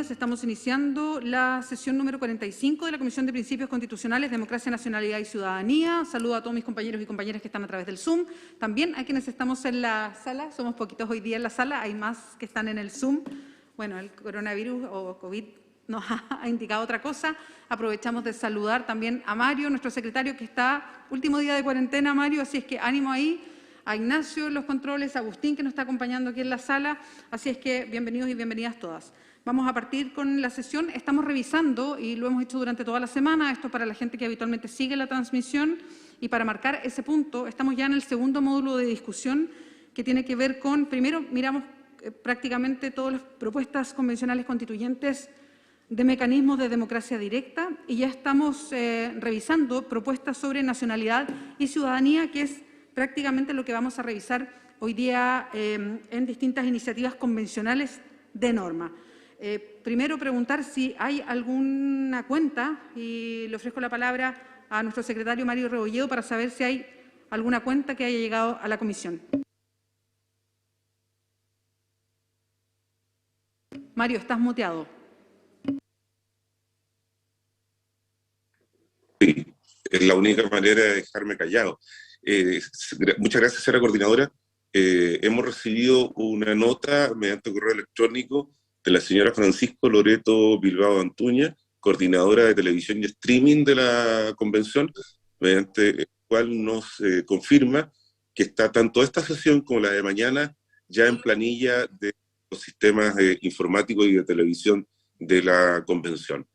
días. Estamos iniciando la sesión número 45 de la Comisión de Principios Constitucionales, Democracia, Nacionalidad y Ciudadanía. Saludo a todos mis compañeros y compañeras que están a través del Zoom. También a quienes estamos en la sala. Somos poquitos hoy día en la sala, hay más que están en el Zoom. Bueno, el coronavirus o COVID nos ha indicado otra cosa. Aprovechamos de saludar también a Mario, nuestro secretario, que está último día de cuarentena, Mario, así es que ánimo ahí. A Ignacio en los controles, a Agustín, que nos está acompañando aquí en la sala. Así es que bienvenidos y bienvenidas todas. Vamos a partir con la sesión. Estamos revisando, y lo hemos hecho durante toda la semana, esto para la gente que habitualmente sigue la transmisión, y para marcar ese punto, estamos ya en el segundo módulo de discusión, que tiene que ver con, primero miramos prácticamente todas las propuestas convencionales constituyentes de mecanismos de democracia directa, y ya estamos revisando propuestas sobre nacionalidad y ciudadanía, que es prácticamente lo que vamos a revisar hoy día en distintas iniciativas convencionales de norma. Primero preguntar si hay alguna cuenta, y le ofrezco la palabra a nuestro secretario Mario Rebolledo para saber si hay alguna cuenta que haya llegado a la comisión. Mario, estás muteado. Sí, es la única manera de dejarme callado. Muchas gracias, señora coordinadora. Hemos recibido una nota mediante correo electrónico de la señora Francisco Loreto Bilbao Antuña, coordinadora de televisión y streaming de la convención, mediante el cual nos confirma que está tanto esta sesión como la de mañana ya en planilla de los sistemas informáticos y de televisión de la convención.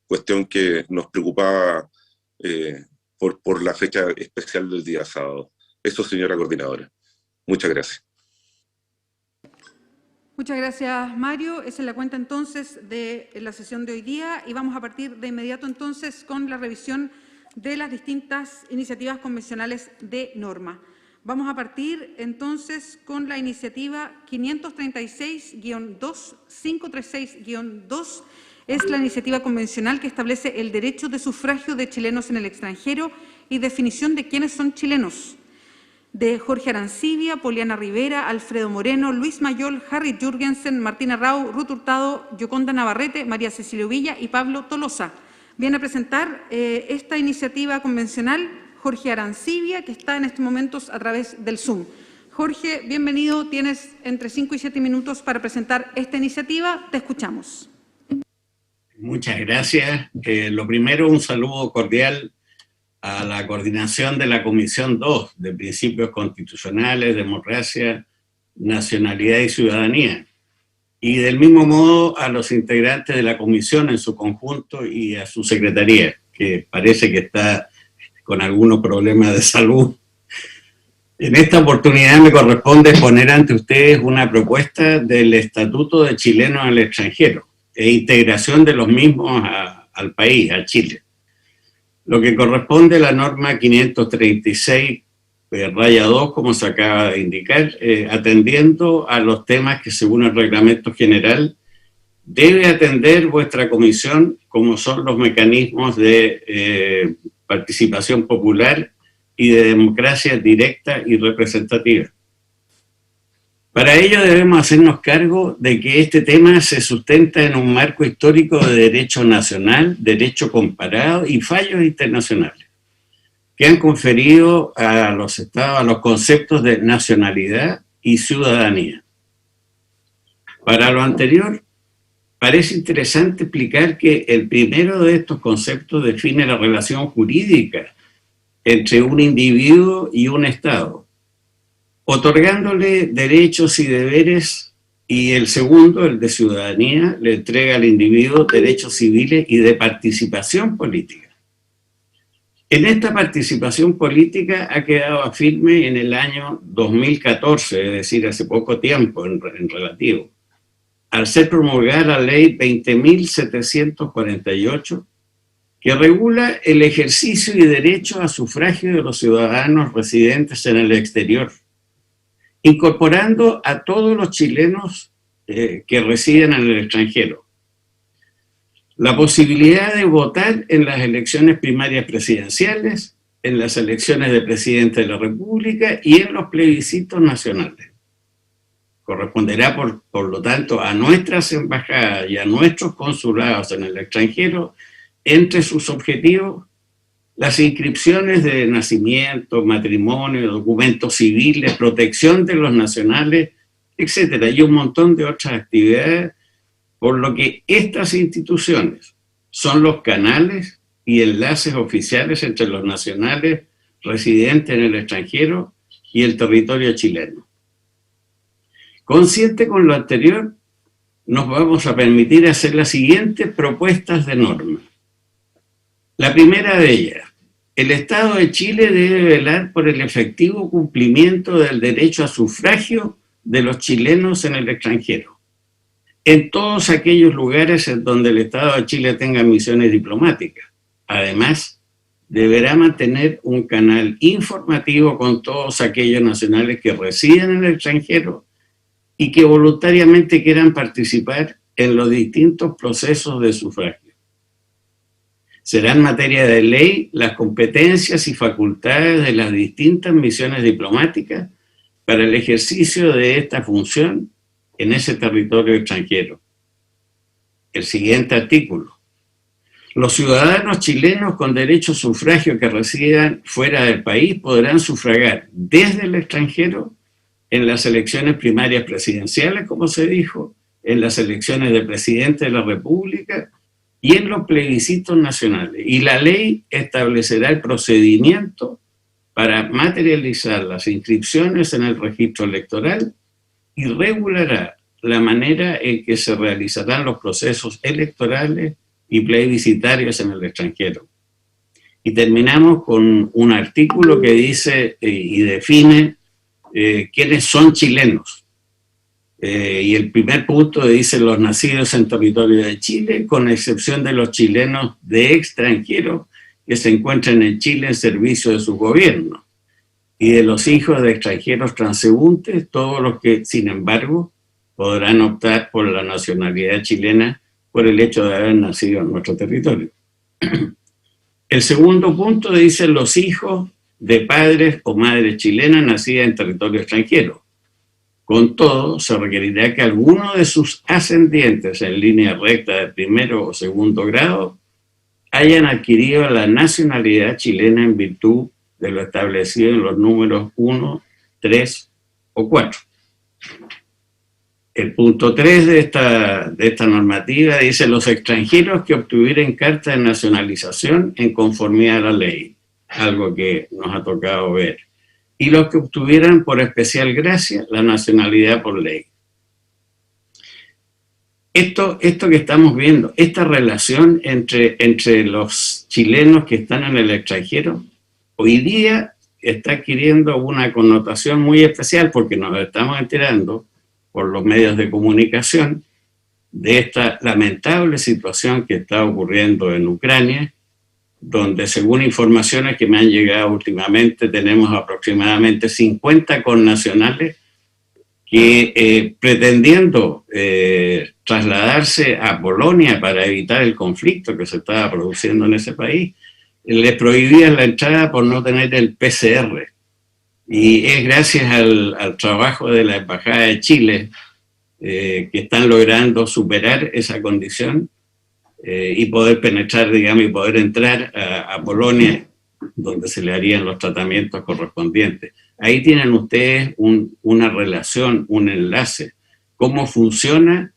Cuestión que nos preocupaba por la fecha especial del día sábado. Eso, señora coordinadora. Muchas gracias. Muchas gracias, Mario. Esa es la cuenta entonces de la sesión de hoy día, y vamos a partir de inmediato entonces con la revisión de las distintas iniciativas convencionales de norma. Vamos a partir entonces con la iniciativa 536-2, 536-2, es la iniciativa convencional que establece el derecho de sufragio de chilenos en el extranjero y definición de quiénes son chilenos, de Jorge Arancibia, Poliana Rivera, Alfredo Moreno, Luis Mayol, Harry Jürgensen, Martina Rau, Ruth Hurtado, Yoconda Navarrete, María Cecilia Villa y Pablo Tolosa. Viene a presentar esta iniciativa convencional Jorge Arancibia, que está en estos momentos a través del Zoom. Jorge, bienvenido. Tienes entre 5 y 7 minutos para presentar esta iniciativa. Te escuchamos. Muchas gracias. Lo primero, un saludo cordial a la coordinación de la Comisión 2 de Principios Constitucionales, Democracia, Nacionalidad y Ciudadanía. Y del mismo modo a los integrantes de la comisión en su conjunto y a su secretaría, que parece que está con algunos problemas de salud. En esta oportunidad me corresponde poner ante ustedes una propuesta del Estatuto de Chilenos en el Extranjero e integración de los mismos al país, a Chile. Lo que corresponde a la norma 536-2, como se acaba de indicar, atendiendo a los temas que según el reglamento general debe atender vuestra comisión, como son los mecanismos de participación popular y de democracia directa y representativa. Para ello debemos hacernos cargo de que este tema se sustenta en un marco histórico de derecho nacional, derecho comparado y fallos internacionales, que han conferido a los estados los conceptos de nacionalidad y ciudadanía. Para lo anterior, parece interesante explicar que el primero de estos conceptos define la relación jurídica entre un individuo y un Estado, otorgándole derechos y deberes, y el segundo, el de ciudadanía, le entrega al individuo derechos civiles y de participación política. En esta participación política ha quedado firme en el año 2014, es decir, hace poco tiempo en relativo, al ser promulgada la ley 20.748, que regula el ejercicio y derecho a sufragio de los ciudadanos residentes en el exterior, incorporando a todos los chilenos que residen en el extranjero. La posibilidad de votar en las elecciones primarias presidenciales, en las elecciones de presidente de la República y en los plebiscitos nacionales. Corresponderá, por lo tanto, a nuestras embajadas y a nuestros consulados en el extranjero, entre sus objetivos, las inscripciones de nacimiento, matrimonio, documentos civiles, protección de los nacionales, etcétera, y un montón de otras actividades, por lo que estas instituciones son los canales y enlaces oficiales entre los nacionales residentes en el extranjero y el territorio chileno. Consciente con lo anterior, nos vamos a permitir hacer las siguientes propuestas de norma. La primera de ellas: el Estado de Chile debe velar por el efectivo cumplimiento del derecho a sufragio de los chilenos en el extranjero, en todos aquellos lugares en donde el Estado de Chile tenga misiones diplomáticas. Además, deberá mantener un canal informativo con todos aquellos nacionales que residen en el extranjero y que voluntariamente quieran participar en los distintos procesos de sufragio. Serán materia de ley las competencias y facultades de las distintas misiones diplomáticas para el ejercicio de esta función en ese territorio extranjero. El siguiente artículo: los ciudadanos chilenos con derecho a sufragio que residan fuera del país podrán sufragar desde el extranjero en las elecciones primarias presidenciales, como se dijo, en las elecciones de presidente de la República y en los plebiscitos nacionales. Y la ley establecerá el procedimiento para materializar las inscripciones en el registro electoral y regulará la manera en que se realizarán los procesos electorales y plebiscitarios en el extranjero. Y terminamos con un artículo que dice y define quiénes son chilenos. Y el primer punto dice: los nacidos en territorio de Chile, con excepción de los chilenos de extranjeros que se encuentran en Chile en servicio de su gobierno, y de los hijos de extranjeros transeúntes, todos los que, sin embargo, podrán optar por la nacionalidad chilena por el hecho de haber nacido en nuestro territorio. El segundo punto dice: los hijos de padres o madres chilenas nacidas en territorio extranjero. Con todo, se requerirá que alguno de sus ascendientes en línea recta de primero o segundo grado hayan adquirido la nacionalidad chilena en virtud de lo establecido en los números 1, 3 o 4. El punto 3 de esta normativa dice: los extranjeros que obtuvieran carta de nacionalización en conformidad a la ley, algo que nos ha tocado ver, y los que obtuvieran por especial gracia la nacionalidad por ley. Esto que estamos viendo, esta relación entre los chilenos que están en el extranjero, hoy día está adquiriendo una connotación muy especial, porque nos estamos enterando por los medios de comunicación de esta lamentable situación que está ocurriendo en Ucrania, donde, según informaciones que me han llegado últimamente, tenemos aproximadamente 50 connacionales que, pretendiendo trasladarse a Polonia para evitar el conflicto que se estaba produciendo en ese país, les prohibían la entrada por no tener el PCR. Y es gracias al trabajo de la Embajada de Chile que están logrando superar esa condición y poder penetrar, digamos, y poder entrar a Polonia, donde se le harían los tratamientos correspondientes. Ahí tienen ustedes una relación, un enlace, cómo funciona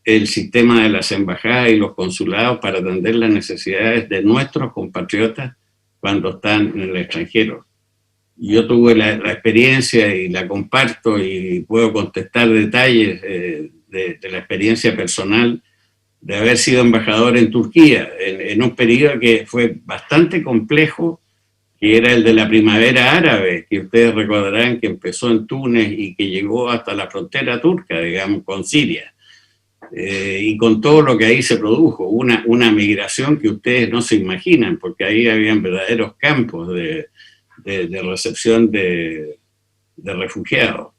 el sistema de las embajadas y los consulados para atender las necesidades de nuestros compatriotas cuando están en el extranjero. Yo tuve la experiencia y la comparto y puedo contestar detalles de la experiencia personal de haber sido embajador en Turquía, en un periodo que fue bastante complejo, que era el de la primavera árabe, que ustedes recordarán que empezó en Túnez y que llegó hasta la frontera turca, digamos, con Siria. Y con todo lo que ahí se produjo, una migración que ustedes no se imaginan, porque ahí habían verdaderos campos de recepción de refugiados.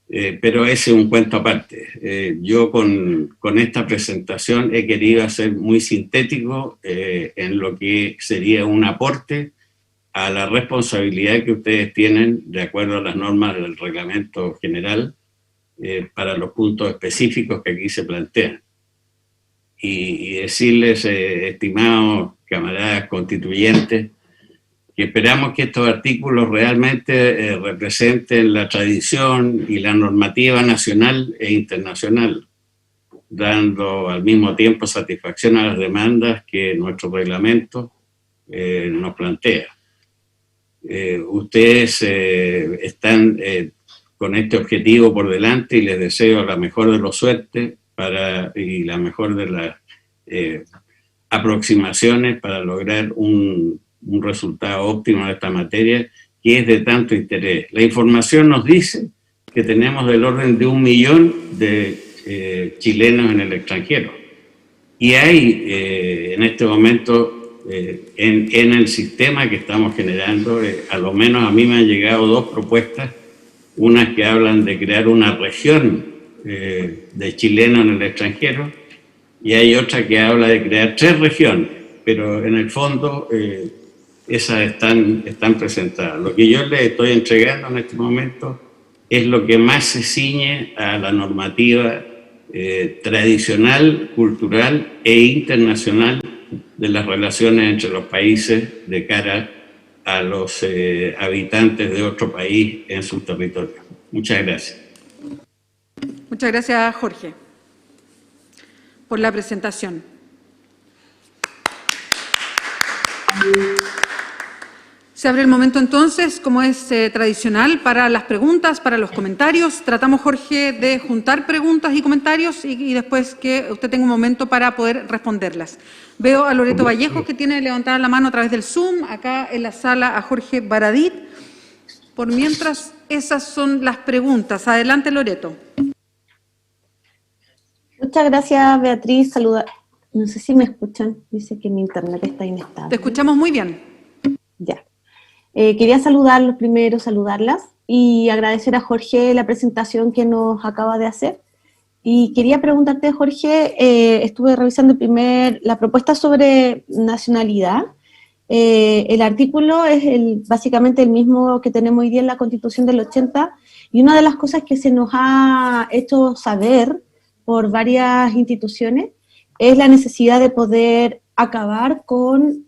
Pero ese es un cuento aparte. Yo con esta presentación he querido ser muy sintético en lo que sería un aporte a la responsabilidad que ustedes tienen de acuerdo a las normas del reglamento general para los puntos específicos que aquí se plantean. Y decirles, estimados camaradas constituyentes, que esperamos que estos artículos realmente representen la tradición y la normativa nacional e internacional, dando al mismo tiempo satisfacción a las demandas que nuestro reglamento nos plantea. Ustedes están con este objetivo por delante y les deseo la mejor de las suertes y la mejor de las aproximaciones para lograr un resultado óptimo de esta materia que es de tanto interés. La información nos dice que tenemos del orden de 1 millón de chilenos en el extranjero. Y hay en este momento en el sistema que estamos generando, a lo menos a mí me han llegado 2 propuestas, unas que hablan de crear una región de chilenos en el extranjero y hay otra que habla de crear 3 regiones, pero en el fondo esas están presentadas. Lo que yo les estoy entregando en este momento es lo que más se ciñe a la normativa tradicional, cultural e internacional de las relaciones entre los países de cara a los habitantes de otro país en su territorio. Muchas gracias. Muchas gracias, Jorge, por la presentación. Se abre el momento entonces, como es tradicional, para las preguntas, para los comentarios. Tratamos, Jorge, de juntar preguntas y comentarios y después que usted tenga un momento para poder responderlas. Veo a Loreto Vallejo, que tiene levantada la mano a través del Zoom, acá en la sala a Jorge Baradit. Por mientras, esas son las preguntas. Adelante, Loreto. Muchas gracias, Beatriz. Saluda. No sé si me escuchan. Dice que mi internet está inestable. Te escuchamos muy bien. Ya. Quería saludarlos primero, saludarlas y agradecer a Jorge la presentación que nos acaba de hacer. Y quería preguntarte, Jorge, estuve revisando la propuesta sobre nacionalidad. El artículo es básicamente el mismo que tenemos hoy día en la Constitución del 80, y una de las cosas que se nos ha hecho saber por varias instituciones es la necesidad de poder acabar con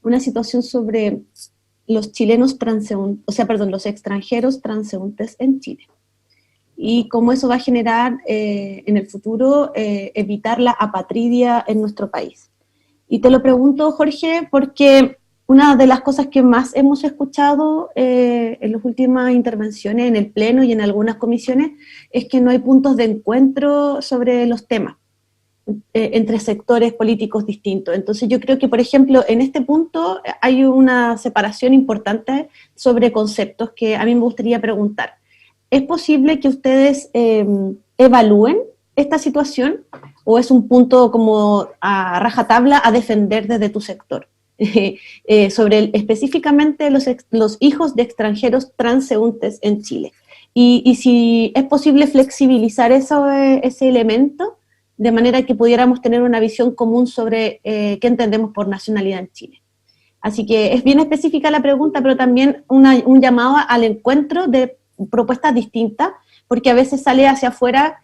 una situación sobre los chilenos los extranjeros transeúntes en Chile. Y cómo eso va a generar en el futuro evitar la apatridia en nuestro país. Y te lo pregunto, Jorge, porque una de las cosas que más hemos escuchado en las últimas intervenciones en el Pleno y en algunas comisiones es que no hay puntos de encuentro sobre los temas entre sectores políticos distintos. Entonces yo creo que, por ejemplo, en este punto hay una separación importante sobre conceptos que a mí me gustaría preguntar. ¿Es posible que ustedes evalúen esta situación o es un punto como a rajatabla a defender desde tu sector? Específicamente los hijos de extranjeros transeúntes en Chile. Y si es posible flexibilizar ese elemento de manera que pudiéramos tener una visión común sobre qué entendemos por nacionalidad en Chile. Así que es bien específica la pregunta, pero también un llamado al encuentro de propuestas distintas, porque a veces sale hacia afuera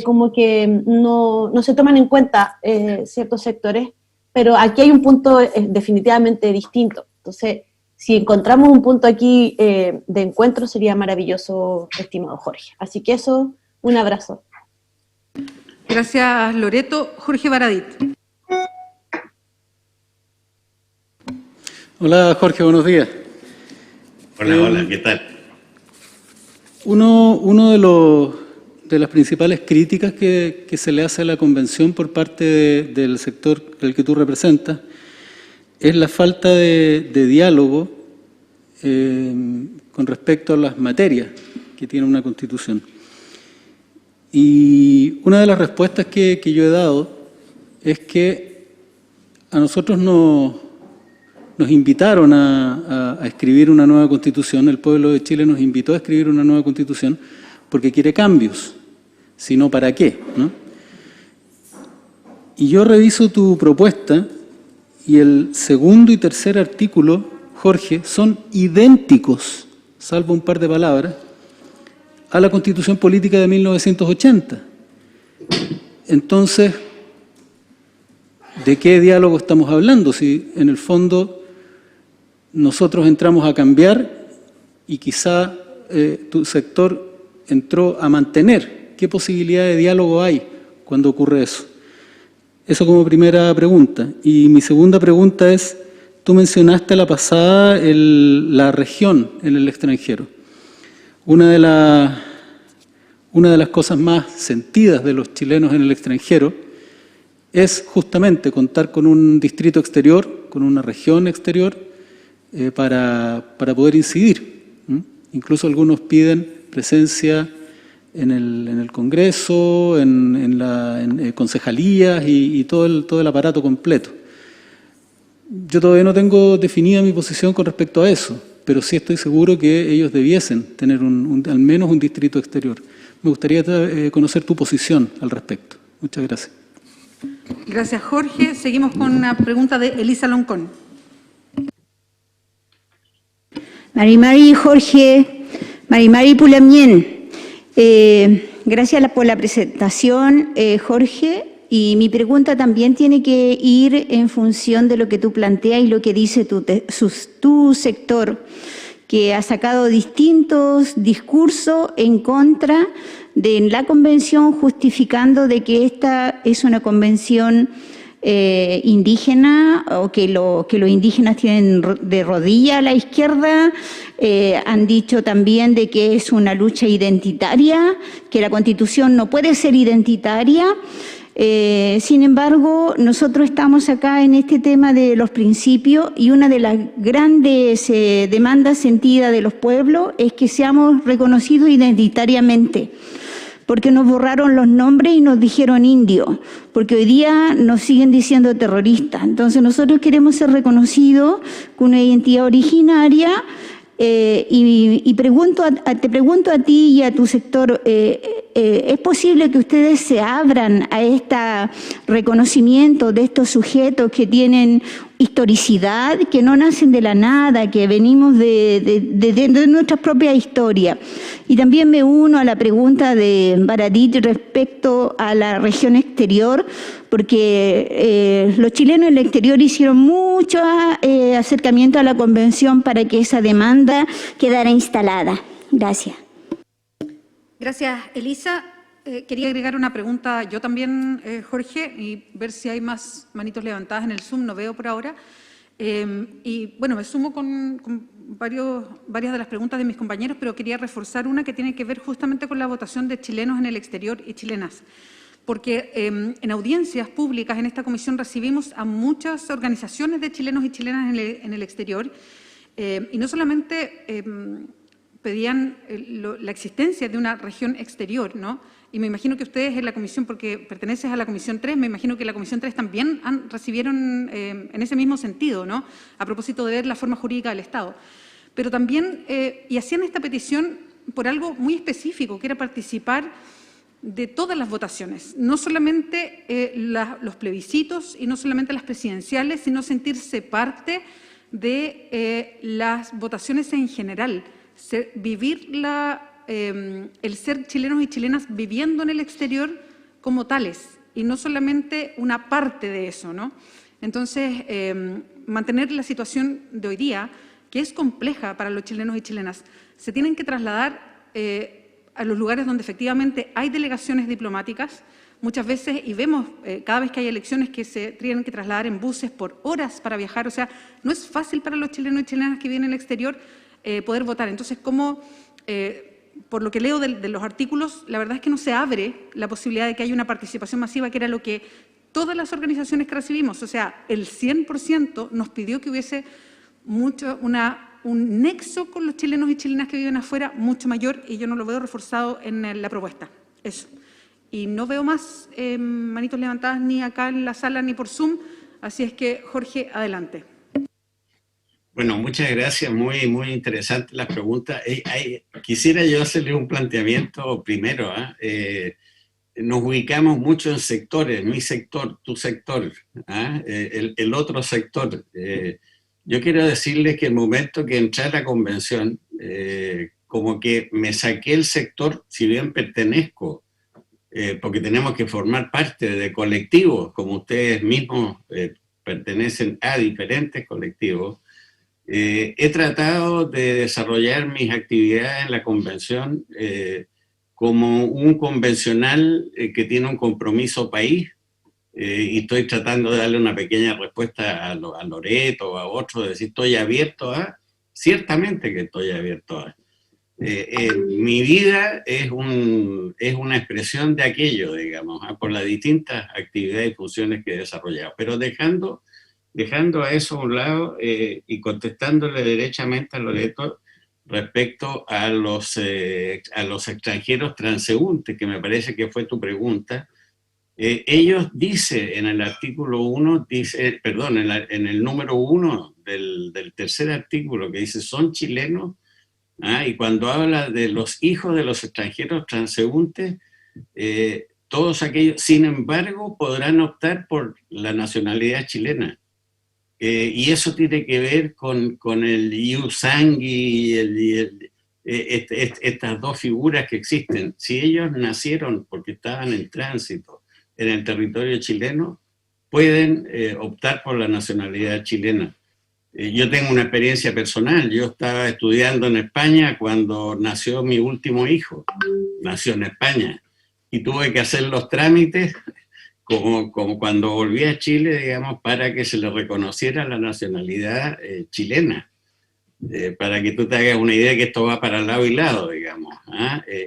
como que no se toman en cuenta ciertos sectores, pero aquí hay un punto definitivamente distinto. Entonces, si encontramos un punto aquí de encuentro, sería maravilloso, estimado Jorge. Así que eso, un abrazo. Gracias, Loreto. Jorge Baradit. Hola, Jorge, buenos días. Hola, ¿qué tal? Uno de las principales críticas que se le hace a la Convención por parte del sector al que tú representas es la falta de diálogo con respecto a las materias que tiene una Constitución. Y una de las respuestas que yo he dado es que a nosotros nos invitaron a escribir una nueva Constitución, el pueblo de Chile nos invitó a escribir una nueva Constitución porque quiere cambios, si no, ¿para qué?, ¿no? Y yo reviso tu propuesta y el segundo y tercer artículo, Jorge, son idénticos, salvo un par de palabras, a la Constitución Política de 1980. Entonces, ¿de qué diálogo estamos hablando? Si en el fondo nosotros entramos a cambiar y quizá tu sector entró a mantener. ¿Qué posibilidad de diálogo hay cuando ocurre eso? Eso como primera pregunta. Y mi segunda pregunta es, tú mencionaste a la pasada la región en el extranjero. Una de las cosas más sentidas de los chilenos en el extranjero es justamente contar con un distrito exterior, con una región exterior, para poder incidir. Incluso algunos piden presencia en el Congreso, en concejalías y todo el aparato completo. Yo todavía no tengo definida mi posición con respecto a eso, pero sí estoy seguro que ellos debiesen tener al menos un distrito exterior. Me gustaría conocer tu posición al respecto. Muchas gracias. Gracias, Jorge. Seguimos con una pregunta de Elisa Loncón. Mari Jorge, Mari Pulamien. Gracias por la presentación, Jorge. Y mi pregunta también tiene que ir en función de lo que tú planteas y lo que dice tu sector, que ha sacado distintos discursos en contra de la convención, justificando de que esta es una convención indígena, o que los indígenas tienen de rodilla a la izquierda. Han dicho también de que es una lucha identitaria, que la Constitución no puede ser identitaria. Sin embargo, nosotros estamos acá en este tema de los principios, y una de las grandes demandas sentidas de los pueblos es que seamos reconocidos identitariamente, porque nos borraron los nombres y nos dijeron indios, porque hoy día nos siguen diciendo terroristas. Entonces nosotros queremos ser reconocidos con una identidad originaria. Y te pregunto a ti y a tu sector, ¿es posible que ustedes se abran a este reconocimiento de estos sujetos que tienen historicidad, que no nacen de la nada, que venimos de nuestra propia historia? Y también me uno a la pregunta de Baradit respecto a la región exterior, porque los chilenos en el exterior hicieron mucho acercamiento a la convención para que esa demanda quedara instalada. Gracias. Gracias, Elisa. Quería agregar una pregunta yo también, Jorge, y ver si hay más manitos levantadas en el Zoom. No veo por ahora. Y bueno, me sumo con varias de las preguntas de mis compañeros, pero quería reforzar una que tiene que ver justamente con la votación de chilenos en el exterior y chilenas. Porque en audiencias públicas en esta comisión recibimos a muchas organizaciones de chilenos y chilenas en el exterior, y no solamente pedían la existencia de una región exterior, ¿no? Y me imagino que ustedes en la comisión, porque perteneces a la comisión 3, me imagino que la comisión 3 también recibieron en ese mismo sentido, ¿no? A propósito de ver la forma jurídica del Estado. Pero también, y hacían esta petición por algo muy específico, que era participar de todas las votaciones, no solamente los plebiscitos y no solamente las presidenciales, sino sentirse parte de las votaciones en general, vivir el ser chilenos y chilenas viviendo en el exterior como tales, y no solamente una parte de eso, ¿no? Entonces, mantener la situación de hoy día, que es compleja para los chilenos y chilenas, se tienen que trasladar a los lugares donde efectivamente hay delegaciones diplomáticas, muchas veces, y vemos cada vez que hay elecciones que se tienen que trasladar en buses por horas para viajar. O sea, no es fácil para los chilenos y chilenas que viven en el exterior poder votar. Entonces, por lo que leo de los artículos, la verdad es que no se abre la posibilidad de que haya una participación masiva, que era lo que todas las organizaciones que recibimos, o sea, el 100% nos pidió que hubiese un nexo con los chilenos y chilenas que viven afuera mucho mayor, y yo no lo veo reforzado en la propuesta. Eso. Y no veo más manitos levantadas ni acá en la sala ni por Zoom, así es que, Jorge, adelante. Bueno, muchas gracias, muy interesante la pregunta. Quisiera yo hacerle un planteamiento primero. Nos ubicamos mucho en sectores, mi sector, tu sector, el otro sector. Yo quiero decirles que el momento que entré a la convención, como que me saqué el sector, si bien pertenezco, porque tenemos que formar parte de colectivos, como ustedes mismos pertenecen a diferentes colectivos. He tratado de desarrollar mis actividades en la convención como un convencional que tiene un compromiso país, y estoy tratando de darle una pequeña respuesta a Loreto o a otros, de decir, estoy abierto a, ciertamente que estoy abierto a. Mi vida es una expresión de aquello, digamos, por las distintas actividades y funciones que he desarrollado, pero dejando a eso a un lado y contestándole derechamente a Loreto respecto a los extranjeros transeúntes, que me parece que fue tu pregunta. Ellos dicen en el artículo 1, en el número 1 del tercer artículo, que dice son chilenos, y cuando habla de los hijos de los extranjeros transeúntes, todos aquellos, sin embargo, podrán optar por la nacionalidad chilena. Y eso tiene que ver con el ius sanguis y estas dos figuras que existen. Si ellos nacieron porque estaban en tránsito en el territorio chileno, pueden optar por la nacionalidad chilena. Yo tengo una experiencia personal. Yo estaba estudiando en España cuando nació mi último hijo. Nació en España. Y tuve que hacer los trámites como cuando volví a Chile, digamos, para que se le reconociera la nacionalidad chilena. Para que tú te hagas una idea que esto va para lado y lado, digamos.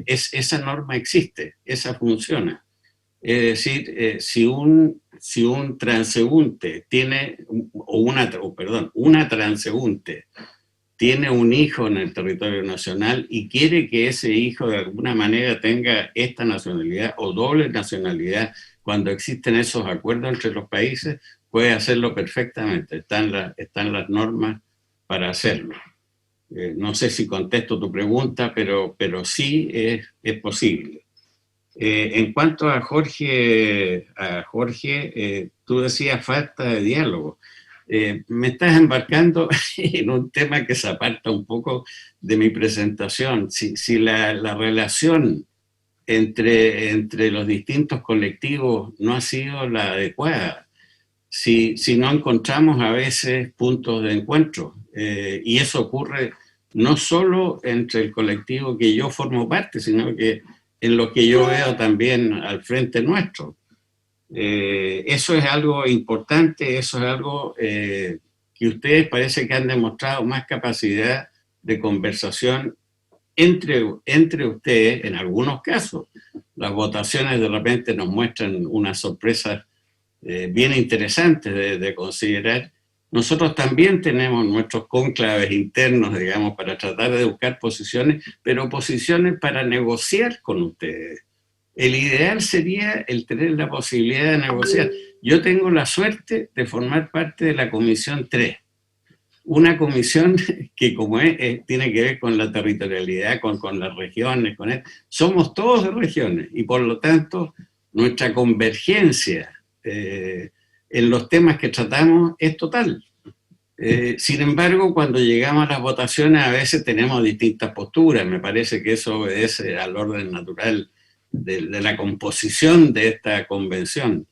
Esa norma existe, esa funciona. Es decir, si un transeúnte tiene, una transeúnte tiene un hijo en el territorio nacional y quiere que ese hijo de alguna manera tenga esta nacionalidad o doble nacionalidad, cuando existen esos acuerdos entre los países, puede hacerlo perfectamente. Están las normas para hacerlo. No sé si contesto tu pregunta, pero sí es posible. En cuanto a Jorge, tú decías falta de diálogo. Me estás embarcando en un tema que se aparta un poco de mi presentación. Si la relación entre los distintos colectivos no ha sido la adecuada, si no encontramos a veces puntos de encuentro, y eso ocurre no solo entre el colectivo que yo formo parte, sino que en lo que yo veo también al frente nuestro. Eso es algo importante, eso es algo que ustedes parece que han demostrado más capacidad de conversación entre ustedes en algunos casos. Las votaciones de repente nos muestran unas sorpresas bien interesantes de considerar. Nosotros también tenemos nuestros cónclaves internos, digamos, para tratar de buscar posiciones, pero posiciones para negociar con ustedes. El ideal sería el tener la posibilidad de negociar. Yo tengo la suerte de formar parte de la Comisión 3, una comisión que como tiene que ver con la territorialidad, con las regiones, somos todos de regiones y por lo tanto nuestra convergencia en los temas que tratamos es total. Sin embargo, cuando llegamos a las votaciones a veces tenemos distintas posturas. Me parece que eso obedece al orden natural de la composición de esta convención.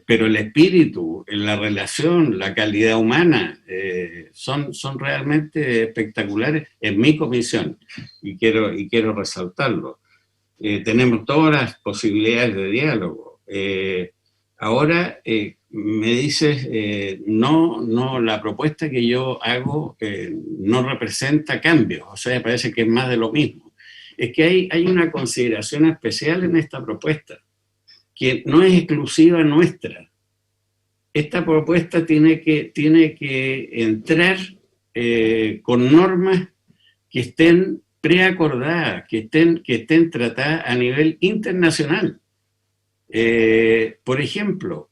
Pero el espíritu, la relación, la calidad humana son realmente espectaculares en mi comisión y quiero resaltarlo. Tenemos todas las posibilidades de diálogo. Ahora me dices, no, la propuesta que yo hago no representa cambios, o sea, parece que es más de lo mismo. Es que hay una consideración especial en esta propuesta, que no es exclusiva nuestra. Esta propuesta tiene que entrar con normas que estén preacordadas, que estén tratadas a nivel internacional. Por ejemplo,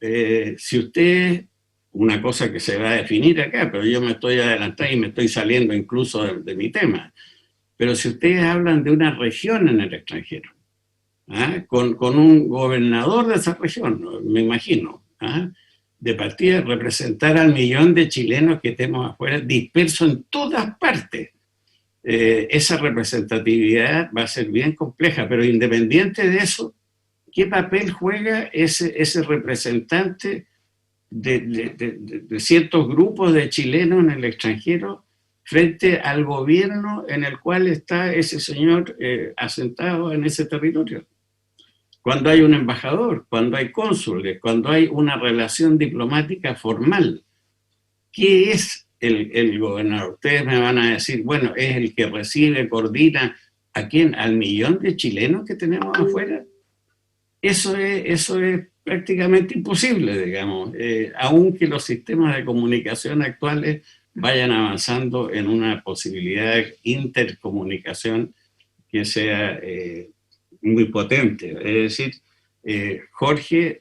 si usted, una cosa que se va a definir acá, pero yo me estoy adelantando y me estoy saliendo incluso de mi tema, pero si ustedes hablan de una región en el extranjero, con un gobernador de esa región, me imagino, de partida representar al millón de chilenos que estemos afuera, dispersos en todas partes, esa representatividad va a ser bien compleja, pero independiente de eso, ¿qué papel juega ese representante de ciertos grupos de chilenos en el extranjero frente al gobierno en el cual está ese señor asentado en ese territorio? Cuando hay un embajador, cuando hay cónsules, cuando hay una relación diplomática formal, ¿qué es el gobernador? Ustedes me van a decir, bueno, es el que recibe, coordina, ¿a quién? ¿Al millón de chilenos que tenemos afuera? Eso es prácticamente imposible, digamos, aunque los sistemas de comunicación actuales vayan avanzando en una posibilidad de intercomunicación que sea muy potente. Es decir, Jorge,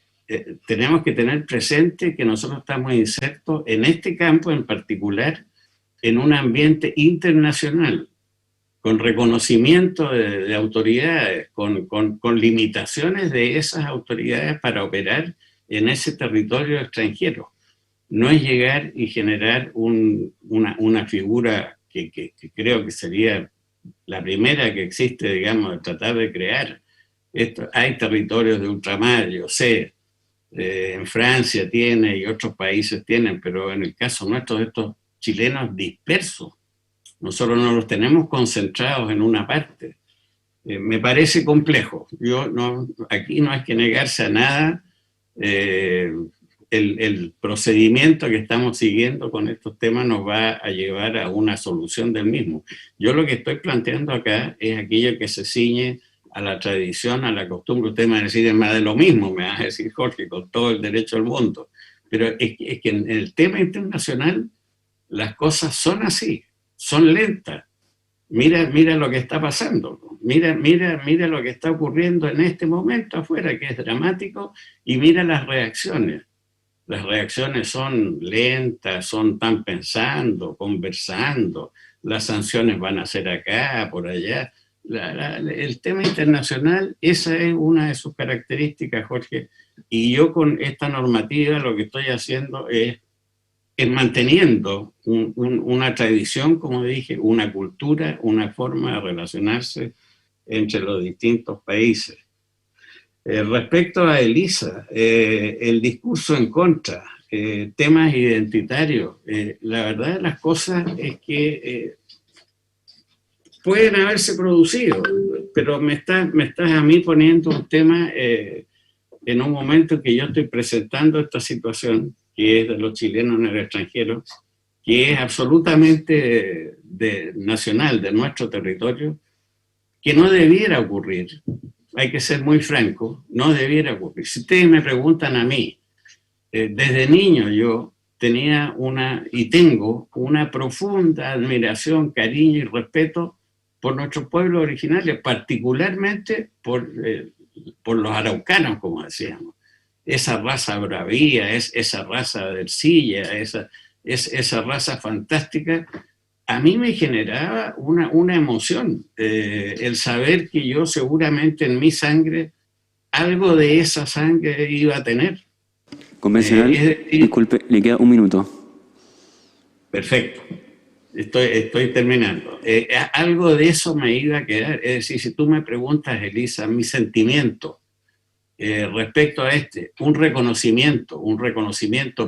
tenemos que tener presente que nosotros estamos insertos en este campo en particular en un ambiente internacional, con reconocimiento de autoridades, con limitaciones de esas autoridades para operar en ese territorio extranjero. No es llegar y generar una figura que creo que sería la primera que existe, digamos, de tratar de crear. Hay territorios de ultramar, yo sé, en Francia tiene y otros países tienen, pero en el caso nuestro, de estos chilenos dispersos, nosotros no los tenemos concentrados en una parte. Me parece complejo. Aquí no hay que negarse a nada. El procedimiento que estamos siguiendo con estos temas nos va a llevar a una solución del mismo. Yo lo que estoy planteando acá es aquello que se ciñe a la tradición, a la costumbre. Usted me va a decir, es más de lo mismo, me va a decir Jorge, con todo el derecho del mundo. Pero es que en el tema internacional las cosas son así, son lentas. Mira lo que está pasando, mira lo que está ocurriendo en este momento afuera, que es dramático, y mira las reacciones. Las reacciones son lentas, están pensando, conversando, las sanciones van a ser acá, por allá. El tema internacional, esa es una de sus características, Jorge, y yo con esta normativa lo que estoy haciendo es manteniendo una tradición, como dije, una cultura, una forma de relacionarse entre los distintos países. Respecto a Elisa, el discurso en contra, temas identitarios, la verdad de las cosas es que pueden haberse producido, pero me estás a mí poniendo un tema en un momento que yo estoy presentando esta situación, que es de los chilenos en el extranjero, que es absolutamente nacional, de nuestro territorio, que no debiera ocurrir. Hay que ser muy franco, no debiera ocurrir. Si ustedes me preguntan a mí, desde niño yo tenía y tengo una profunda admiración, cariño y respeto por nuestros pueblos originarios, particularmente por los araucanos, como decíamos. Esa raza bravía, esa raza de ercilla, esa raza fantástica, a mí me generaba una emoción, el saber que yo seguramente en mi sangre, algo de esa sangre iba a tener. Convencional, disculpe, le queda un minuto. Perfecto, estoy terminando. Algo de eso me iba a quedar, es decir, si tú me preguntas, Elisa, mi sentimiento respecto a un reconocimiento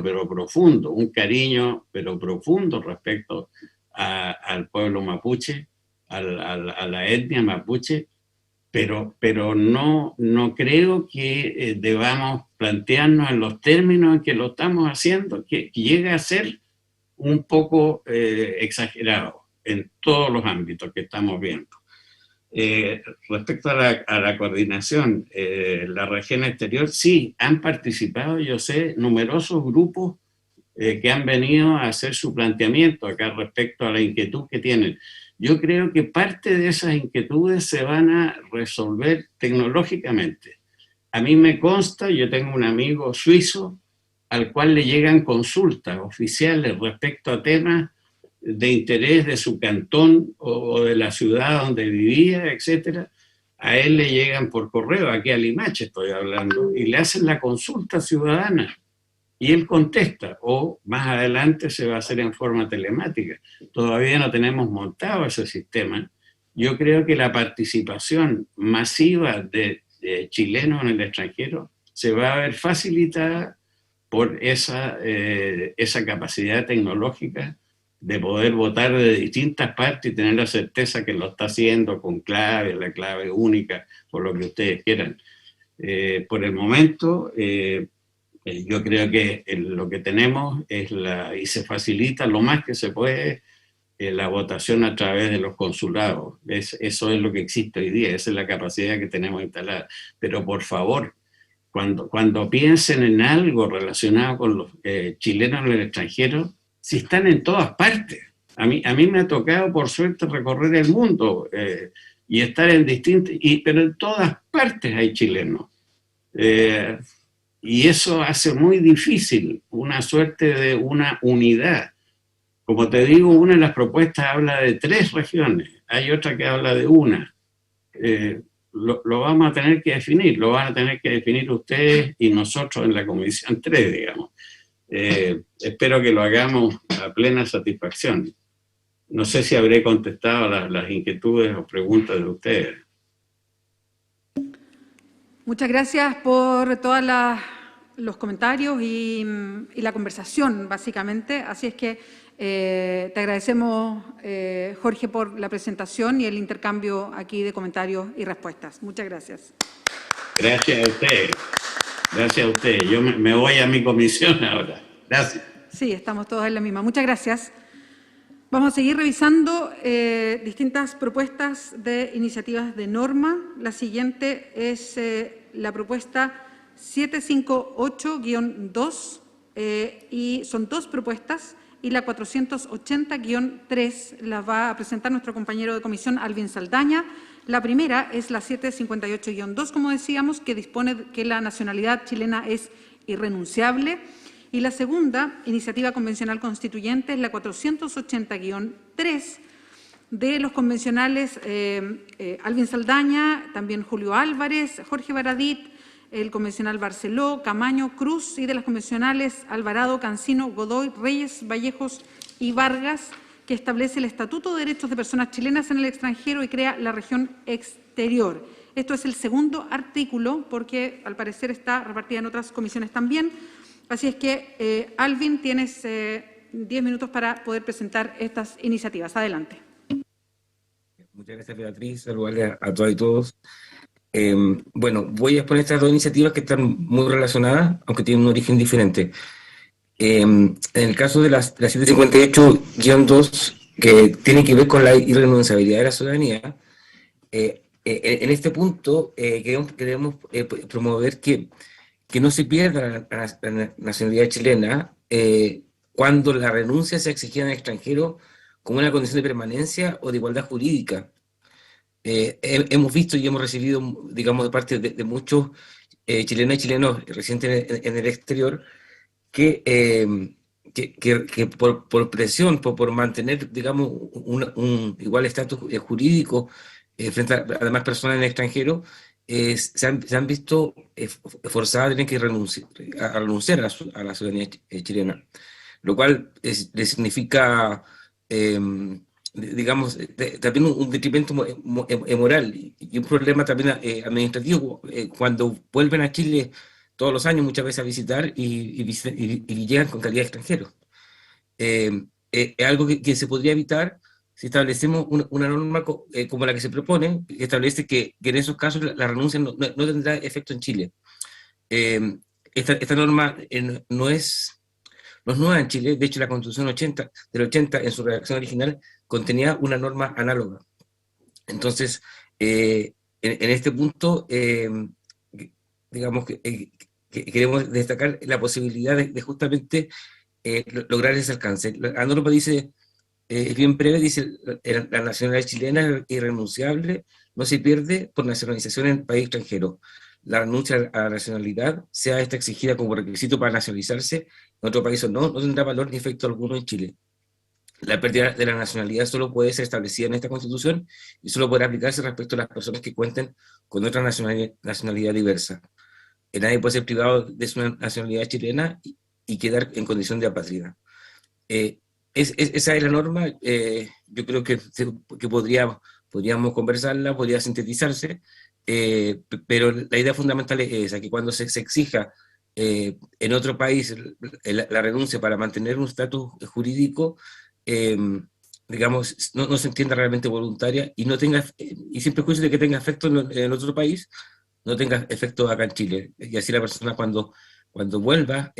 pero profundo, un cariño pero profundo respecto al pueblo mapuche, a la etnia mapuche, pero no creo que debamos plantearnos en los términos en que lo estamos haciendo, que llega a ser un poco exagerado en todos los ámbitos que estamos viendo. Respecto a la coordinación, la región exterior, sí, han participado, yo sé, numerosos grupos que han venido a hacer su planteamiento acá respecto a la inquietud que tienen. Yo creo que parte de esas inquietudes se van a resolver tecnológicamente. A mí me consta, yo tengo un amigo suizo al cual le llegan consultas oficiales respecto a temas de interés de su cantón o de la ciudad donde vivía, etc. A él le llegan por correo, aquí a Limache estoy hablando, y le hacen la consulta ciudadana. y él contesta, o más adelante se va a hacer en forma telemática. Todavía no tenemos montado ese sistema. Yo creo que la participación masiva de chilenos en el extranjero se va a ver facilitada por esa capacidad tecnológica de poder votar de distintas partes y tener la certeza que lo está haciendo con clave, la clave única, por lo que ustedes quieran. Por el momento, yo creo que lo que tenemos es y se facilita lo más que se puede la votación a través de los consulados. Eso es lo que existe hoy día, esa es la capacidad que tenemos instalada. Pero por favor, cuando piensen en algo relacionado con los chilenos en el extranjero, si están en todas partes. A mí me ha tocado, por suerte, recorrer el mundo y estar en pero en todas partes hay chilenos. Y eso hace muy difícil una suerte de una unidad. Como te digo, una de las propuestas habla de 3 regiones, hay otra que habla de una. Lo vamos a tener que definir, lo van a tener que definir ustedes y nosotros en la Comisión 3, digamos. Espero que lo hagamos a plena satisfacción. No sé si habré contestado las inquietudes o preguntas de ustedes. Muchas gracias por todos los comentarios y la conversación, básicamente. Así es que te agradecemos, Jorge, por la presentación y el intercambio aquí de comentarios y respuestas. Muchas gracias. Gracias a ustedes. Gracias a ustedes. Yo me voy a mi comisión ahora. Gracias. Sí, estamos todos en la misma. Muchas gracias. Vamos a seguir revisando distintas propuestas de iniciativas de norma. La siguiente es la propuesta 758-2 y son 2 propuestas y la 480-3 la va a presentar nuestro compañero de comisión, Alvin Saldaña. La primera es la 758-2, como decíamos, que dispone que la nacionalidad chilena es irrenunciable. Y la segunda, iniciativa convencional constituyente, es la 480-3 de los convencionales Alvin Saldaña, también Julio Álvarez, Jorge Baradit, el convencional Barceló, Camaño, Cruz, y de las convencionales Alvarado, Cancino, Godoy, Reyes, Vallejos y Vargas, que establece el Estatuto de Derechos de Personas Chilenas en el extranjero y crea la región exterior. Esto es el segundo artículo, porque al parecer está repartida en otras comisiones también. Así es que, Alvin, tienes 10 minutos para poder presentar estas iniciativas. Adelante. Muchas gracias, Beatriz. Saludarle a todas y todos. Bueno, voy a exponer estas 2 iniciativas que están muy relacionadas, aunque tienen un origen diferente. En el caso de la 758-2, que tiene que ver con la irrenunciabilidad de la ciudadanía, en este punto queremos promover que no se pierda la nacionalidad chilena cuando la renuncia sea exigida en el extranjero como una condición de permanencia o de igualdad jurídica. Hemos visto y hemos recibido, digamos, de parte de muchos chilenas y chilenos residentes en el exterior que por presión, por mantener, digamos, un igual estatus jurídico frente a demás personas en el extranjero, se han visto forzadas a tener que renunciar a la ciudadanía chilena, lo cual le significa, digamos, también un detrimento moral y un problema también administrativo cuando vuelven a Chile todos los años muchas veces a visitar y llegan con calidad de extranjeros. Es algo que se podría evitar si establecemos una norma como la que se propone, que establece que en esos casos la renuncia no tendrá efecto en Chile. Esta norma no es nueva en Chile. De hecho, la Constitución del 80, en su redacción original, contenía una norma análoga. Entonces, en este punto, digamos que queremos destacar la posibilidad de justamente lograr ese alcance. La norma dice, es bien breve, dice: la nacionalidad chilena es irrenunciable, no se pierde por nacionalización en país extranjero. La renuncia a la nacionalidad, sea esta exigida como requisito para nacionalizarse en otro país o no tendrá valor ni efecto alguno en Chile. La pérdida de la nacionalidad solo puede ser establecida en esta Constitución y solo podrá aplicarse respecto a las personas que cuenten con otra nacionalidad diversa. Nadie puede ser privado de su nacionalidad chilena y quedar en condición de apátrida. Esa es la norma. Yo creo que podríamos conversarla, podría sintetizarse, pero la idea fundamental es esa, que cuando se exija en otro país la renuncia para mantener un estatus jurídico, digamos, no se entienda realmente voluntaria y no tenga, y sin prejuicio de que tenga efecto en otro país, no tenga efecto acá en Chile. Y así la persona cuando vuelva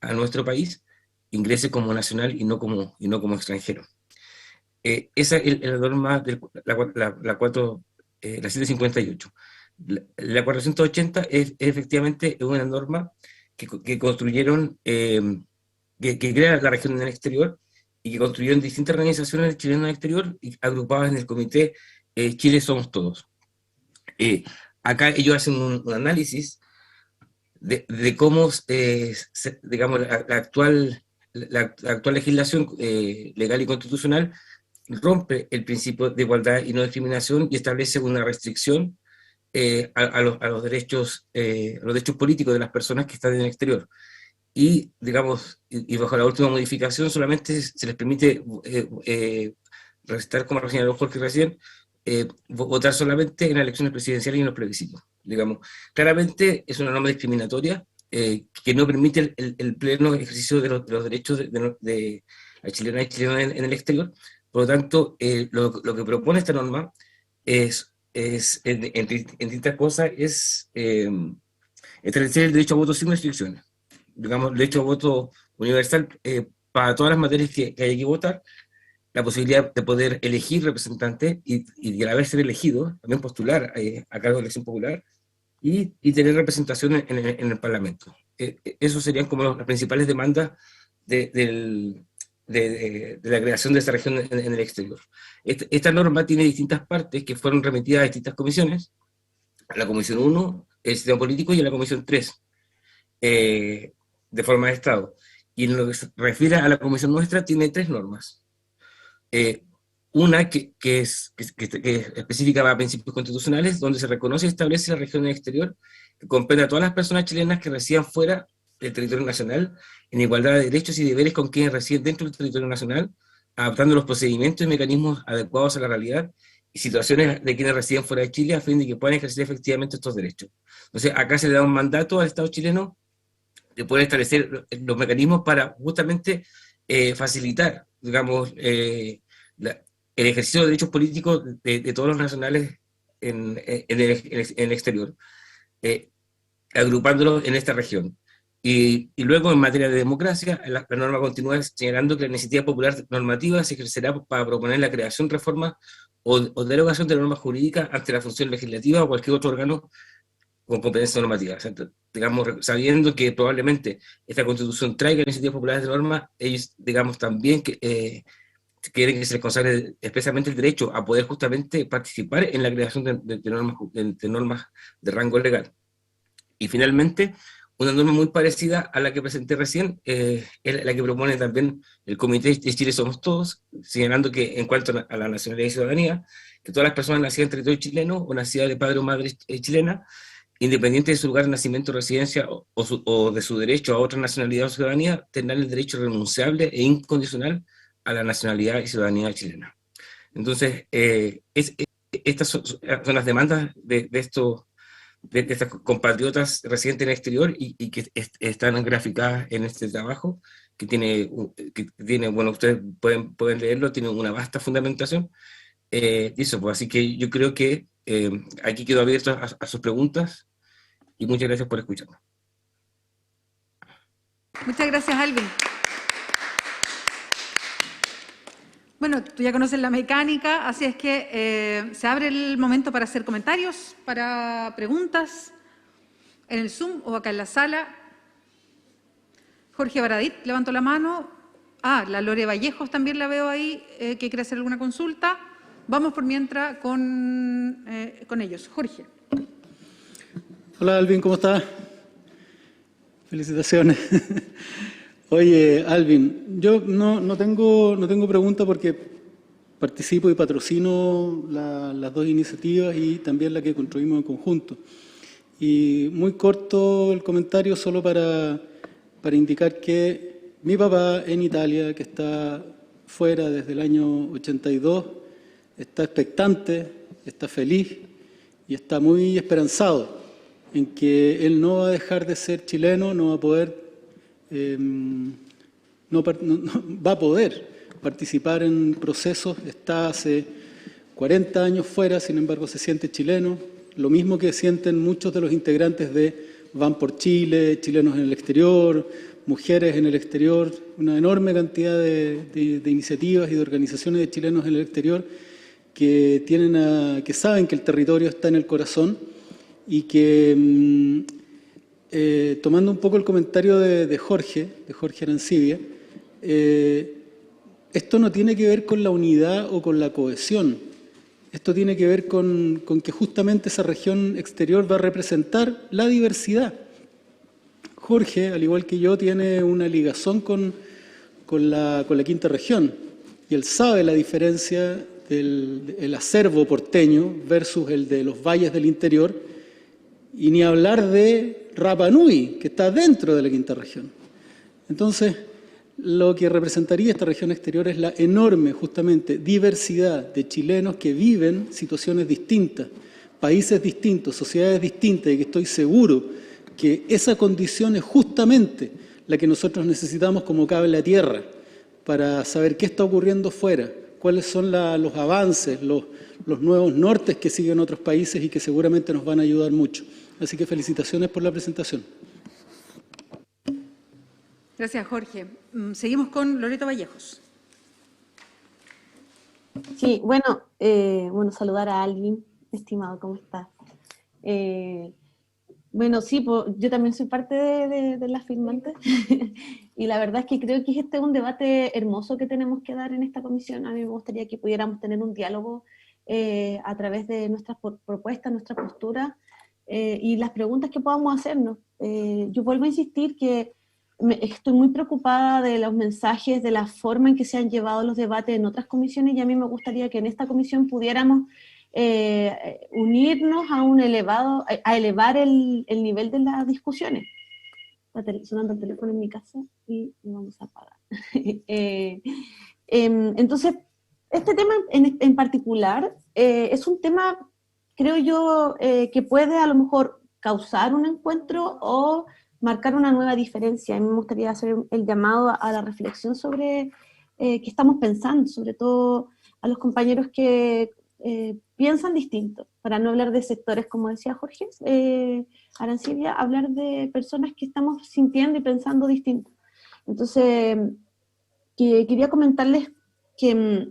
a nuestro país ingrese como nacional y no como extranjero. Esa es la norma de la 758. La 480 es efectivamente una norma que construyeron, que crea la región en el exterior y que construyeron distintas organizaciones chilenas en el exterior y agrupadas en el comité Chile Somos Todos. Acá ellos hacen un análisis de cómo, digamos, la actual legislación legal y constitucional rompe el principio de igualdad y no discriminación y establece una restricción a los derechos políticos de las personas que están en el exterior. Y, digamos, y bajo la última modificación solamente se les permite restar, como lo señaló Jorge recién, votar solamente en las elecciones presidenciales y en los plebiscitos. Digamos, claramente es una norma discriminatoria que no permite el pleno ejercicio de los derechos de las chilenas y chilenos en el exterior. Por lo tanto, lo que propone esta norma es entre distintas cosas, es establecer el derecho a voto sin restricciones. Digamos, el derecho a voto universal para todas las materias que hay que votar, la posibilidad de poder elegir representantes y a la vez ser elegido, también postular a cargo de elección popular y tener representación en el Parlamento. Eso serían como las principales demandas de la creación de esta región en el exterior. Esta norma tiene distintas partes que fueron remitidas a distintas comisiones, a la Comisión 1, el Sistema Político, y a la Comisión 3, de forma de Estado. Y en lo que se refiere a la Comisión nuestra, tiene 3 normas. Una que es específica para principios constitucionales, donde se reconoce y establece la región en el exterior, que comprende a todas las personas chilenas que residan fuera del territorio nacional, en igualdad de derechos y deberes con quienes residen dentro del territorio nacional, adaptando los procedimientos y mecanismos adecuados a la realidad y situaciones de quienes residen fuera de Chile, a fin de que puedan ejercer efectivamente estos derechos. Entonces, acá se le da un mandato al Estado chileno de poder establecer los mecanismos para justamente facilitar, digamos, el ejercicio de derechos políticos de todos los nacionales en el exterior, agrupándolos en esta región. Y luego, en materia de democracia, la norma continúa señalando que la iniciativa popular normativa se ejercerá para proponer la creación, reforma o derogación de normas jurídicas ante la función legislativa o cualquier otro órgano con competencia normativa. O sea, digamos, sabiendo que probablemente esta Constitución traiga iniciativas populares de normas, ellos, digamos, también quieren que se les consagre especialmente el derecho a poder justamente participar en la creación de normas de rango legal. Y finalmente, una norma muy parecida a la que presenté recién, es la que propone también el Comité de Chile Somos Todos, señalando que en cuanto a la nacionalidad y ciudadanía, que todas las personas nacidas en territorio chileno o nacidas de padre o madre chilena, independiente de su lugar de nacimiento, residencia o de su derecho a otra nacionalidad o ciudadanía, tendrán el derecho renunciable e incondicional a la nacionalidad y ciudadanía chilena. Entonces, estas son las demandas de estos compatriotas residentes en el exterior y que están graficadas en este trabajo, que tiene, bueno, ustedes pueden leerlo, tiene una vasta fundamentación. Eso, pues, así que yo creo que aquí quedo abierto a sus preguntas y muchas gracias por escucharnos. Muchas gracias, Alvin. Bueno, tú ya conoces la mecánica, así es que se abre el momento para hacer comentarios, para preguntas en el Zoom o acá en la sala. Jorge Baradit levantó la mano. La Lore Vallejos también la veo ahí, que quiere hacer alguna consulta. Vamos por mientras con ellos. Jorge. Hola, Alvin, ¿cómo estás? Felicitaciones. Oye, Alvin, yo no tengo pregunta porque participo y patrocino las 2 iniciativas y también la que construimos en conjunto. Y muy corto el comentario, solo para para indicar que mi papá en Italia, que está fuera desde el año 82, está expectante, está feliz y está muy esperanzado en que él no va a dejar de ser chileno, no va a poder, va a poder participar en procesos. Está hace 40 años fuera, sin embargo se siente chileno, lo mismo que sienten muchos de los integrantes de Van por Chile, chilenos en el exterior, mujeres en el exterior, una enorme cantidad de iniciativas y de organizaciones de chilenos en el exterior que saben que el territorio está en el corazón y que, tomando un poco el comentario de Jorge Arancibia, esto no tiene que ver con la unidad o con la cohesión. Esto tiene que ver con que justamente esa región exterior va a representar la diversidad. Jorge, al igual que yo, tiene una ligazón con la quinta región y él sabe la diferencia del acervo porteño versus el de los valles del interior, y ni hablar de Rapa Nui, que está dentro de la quinta región. Entonces, lo que representaría esta región exterior es la enorme, justamente, diversidad de chilenos que viven situaciones distintas, países distintos, sociedades distintas, y que estoy seguro que esa condición es justamente la que nosotros necesitamos como cable a tierra para saber qué está ocurriendo fuera, cuáles son los avances, los nuevos nortes que siguen otros países y que seguramente nos van a ayudar mucho. Así que felicitaciones por la presentación. Gracias, Jorge. Seguimos con Loreto Vallejos. Sí, bueno, saludar a Alvin, estimado, ¿cómo estás? Bueno, sí, yo también soy parte de las firmantes y la verdad es que creo que este es un debate hermoso que tenemos que dar en esta comisión. A mí me gustaría que pudiéramos tener un diálogo a través de nuestras propuestas, nuestra postura y las preguntas que podamos hacernos. Yo vuelvo a insistir que estoy muy preocupada de los mensajes, de la forma en que se han llevado los debates en otras comisiones, y a mí me gustaría que en esta comisión pudiéramos unirnos a elevar el nivel de las discusiones. Está sonando el teléfono en mi casa y lo vamos a apagar. Entonces, este tema en particular es un tema, creo yo, que puede a lo mejor causar un encuentro o marcar una nueva diferencia. A mí me gustaría hacer el llamado a la reflexión sobre qué estamos pensando, sobre todo a los compañeros que piensan distinto, para no hablar de sectores, como decía Jorge Arancibia, hablar de personas que estamos sintiendo y pensando distinto. Entonces, quería comentarles que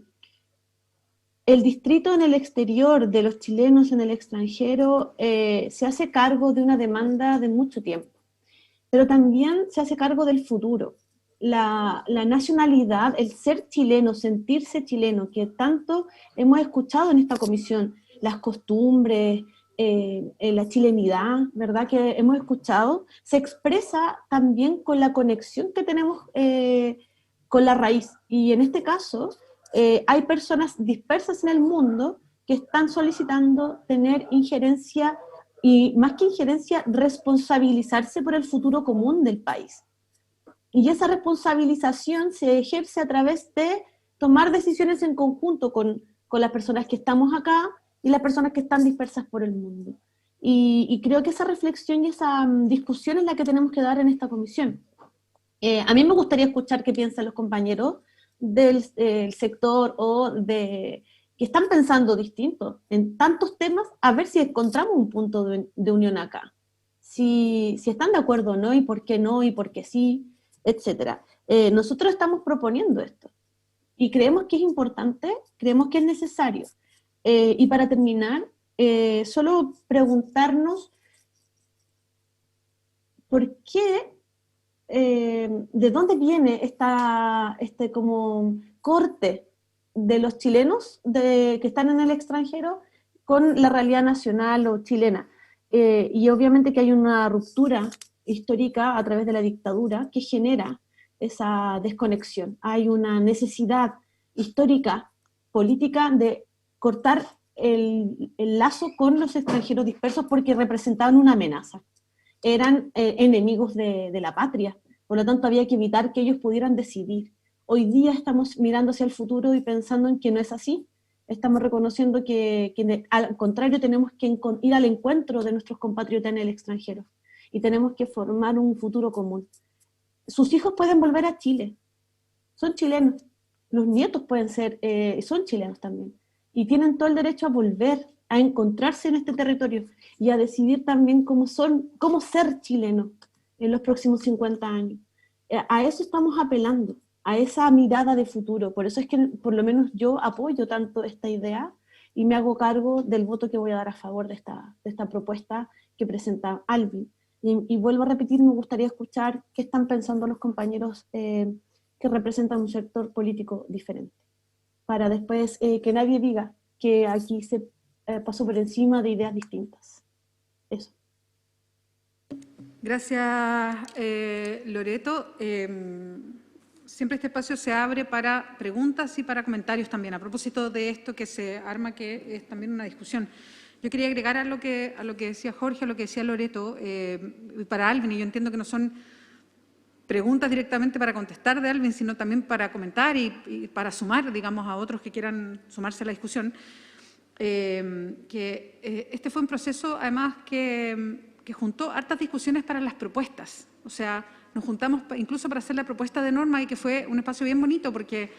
el distrito en el exterior de los chilenos en el extranjero se hace cargo de una demanda de mucho tiempo, pero también se hace cargo del futuro. La nacionalidad, el ser chileno, sentirse chileno, que tanto hemos escuchado en esta comisión, las costumbres, la chilenidad, ¿verdad?, que hemos escuchado, se expresa también con la conexión que tenemos con la raíz. Y en este caso, hay personas dispersas en el mundo que están solicitando tener injerencia, y más que injerencia, responsabilizarse por el futuro común del país. Y esa responsabilización se ejerce a través de tomar decisiones en conjunto con las personas que estamos acá y las personas que están dispersas por el mundo. Y creo que esa reflexión y esa discusión es la que tenemos que dar en esta comisión. A mí me gustaría escuchar qué piensan los compañeros del sector o que están pensando distinto en tantos temas, a ver si encontramos un punto de unión acá. Si están de acuerdo o no, y por qué sí, etcétera. Nosotros estamos proponiendo esto y creemos que es importante, creemos que es necesario. Y para terminar, solo preguntarnos por qué, de dónde viene este como corte de los chilenos que están en el extranjero con la realidad nacional o chilena. Y obviamente que hay una ruptura histórica a través de la dictadura que genera esa desconexión. Hay una necesidad histórica, política, de cortar el lazo con los extranjeros dispersos porque representaban una amenaza. Eran enemigos de la patria, Por lo tanto, había que evitar que ellos pudieran decidir. Hoy día estamos mirando hacia el futuro y pensando en que no es así. Estamos reconociendo que al contrario, tenemos que ir al encuentro de nuestros compatriotas en el extranjero y tenemos que formar un futuro común. Sus hijos pueden volver a Chile, son chilenos. Los nietos pueden ser, son chilenos también. Y tienen todo el derecho a volver, a encontrarse en este territorio y a decidir también cómo ser chileno en los próximos 50 años. A eso estamos apelando, a esa mirada de futuro. Por eso es que por lo menos yo apoyo tanto esta idea y me hago cargo del voto que voy a dar a favor de esta propuesta que presenta Alvin. Y vuelvo a repetir, me gustaría escuchar qué están pensando los compañeros que representan un sector político diferente, para después que nadie diga que aquí se pasó por encima de ideas distintas. Eso. Gracias, Loreto. Siempre este espacio se abre para preguntas y para comentarios también, a propósito de esto que se arma, que es también una discusión. Yo quería agregar a lo que decía Jorge, a lo que decía Loreto, para Alvin, y yo entiendo que no son preguntas directamente para contestar de Alvin, sino también para comentar y para sumar, digamos, a otros que quieran sumarse a la discusión, que este fue un proceso, además, que juntó hartas discusiones para las propuestas. O sea, nos juntamos incluso para hacer la propuesta de norma y que fue un espacio bien bonito porque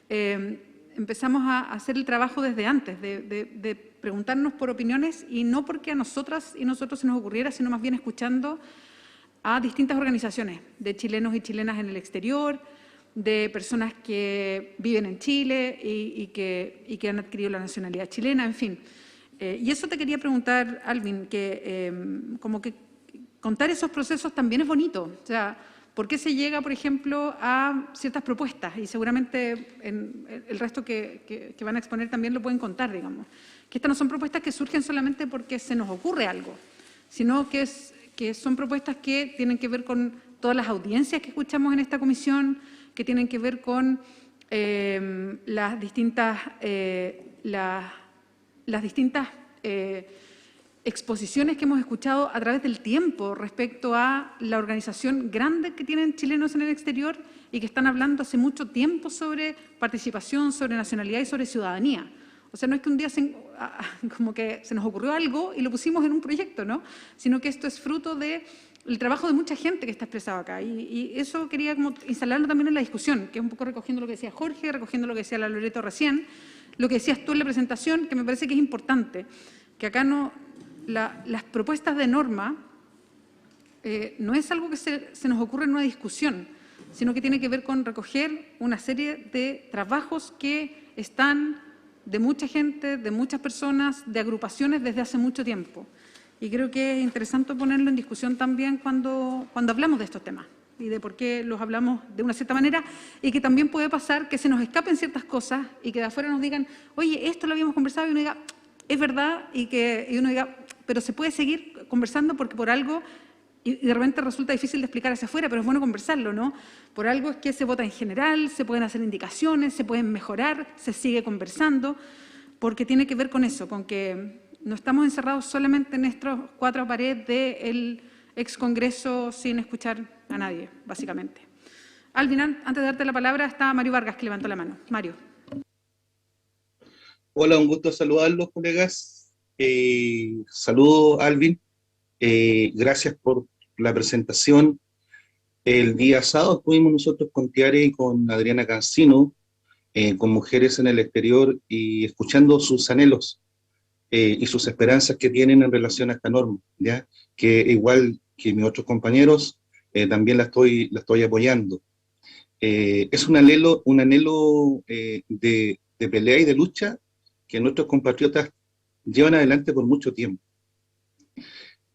empezamos a hacer el trabajo desde antes, de preguntarnos por opiniones y no porque a nosotras y nosotros se nos ocurriera, sino más bien escuchando a distintas organizaciones de chilenos y chilenas en el exterior, de personas que viven en Chile y que han adquirido la nacionalidad chilena, en fin. Y eso te quería preguntar, Alvin, que como que contar esos procesos también es bonito. O sea, ¿por qué se llega, por ejemplo, a ciertas propuestas? Y seguramente el resto que van a exponer también lo pueden contar, digamos. Que estas no son propuestas que surgen solamente porque se nos ocurre algo, sino que son propuestas que tienen que ver con todas las audiencias que escuchamos en esta comisión, que tienen que ver con las distintas exposiciones que hemos escuchado a través del tiempo respecto a la organización grande que tienen chilenos en el exterior y que están hablando hace mucho tiempo sobre participación, sobre nacionalidad y sobre ciudadanía. O sea, no es que un día como que se nos ocurrió algo y lo pusimos en un proyecto, ¿no? Sino que esto es fruto del trabajo de mucha gente que está expresado acá. Y eso quería como instalarlo también en la discusión, que es un poco recogiendo lo que decía Jorge, recogiendo lo que decía la Loreto recién, lo que decías tú en la presentación, que me parece que es importante, que acá las propuestas de norma no es algo que se nos ocurre en una discusión, sino que tiene que ver con recoger una serie de trabajos que están de mucha gente, de muchas personas, de agrupaciones desde hace mucho tiempo. Y creo que es interesante ponerlo en discusión también cuando hablamos de estos temas y de por qué los hablamos de una cierta manera, y que también puede pasar que se nos escapen ciertas cosas y que de afuera nos digan, oye, esto lo habíamos conversado, y uno diga, es verdad, y uno diga, pero se puede seguir conversando porque por algo, y de repente resulta difícil de explicar hacia afuera, pero es bueno conversarlo, ¿no? Por algo es que se vota en general, se pueden hacer indicaciones, se pueden mejorar, se sigue conversando, porque tiene que ver con eso, con que no estamos encerrados solamente en estas cuatro paredes del excongreso sin escuchar a nadie, básicamente. Alvin, antes de darte la palabra, está Mario Vargas, que levantó la mano. Mario. Hola, un gusto saludarlos, colegas. Saludo, Alvin. Gracias por la presentación. El día sábado estuvimos nosotros con Tiare y con Adriana Cancino, con mujeres en el exterior, y escuchando sus anhelos y sus esperanzas que tienen en relación a esta norma, ¿ya? Que igual que mis otros compañeros, también la estoy apoyando. Es un anhelo de pelea y de lucha que nuestros compatriotas llevan adelante por mucho tiempo.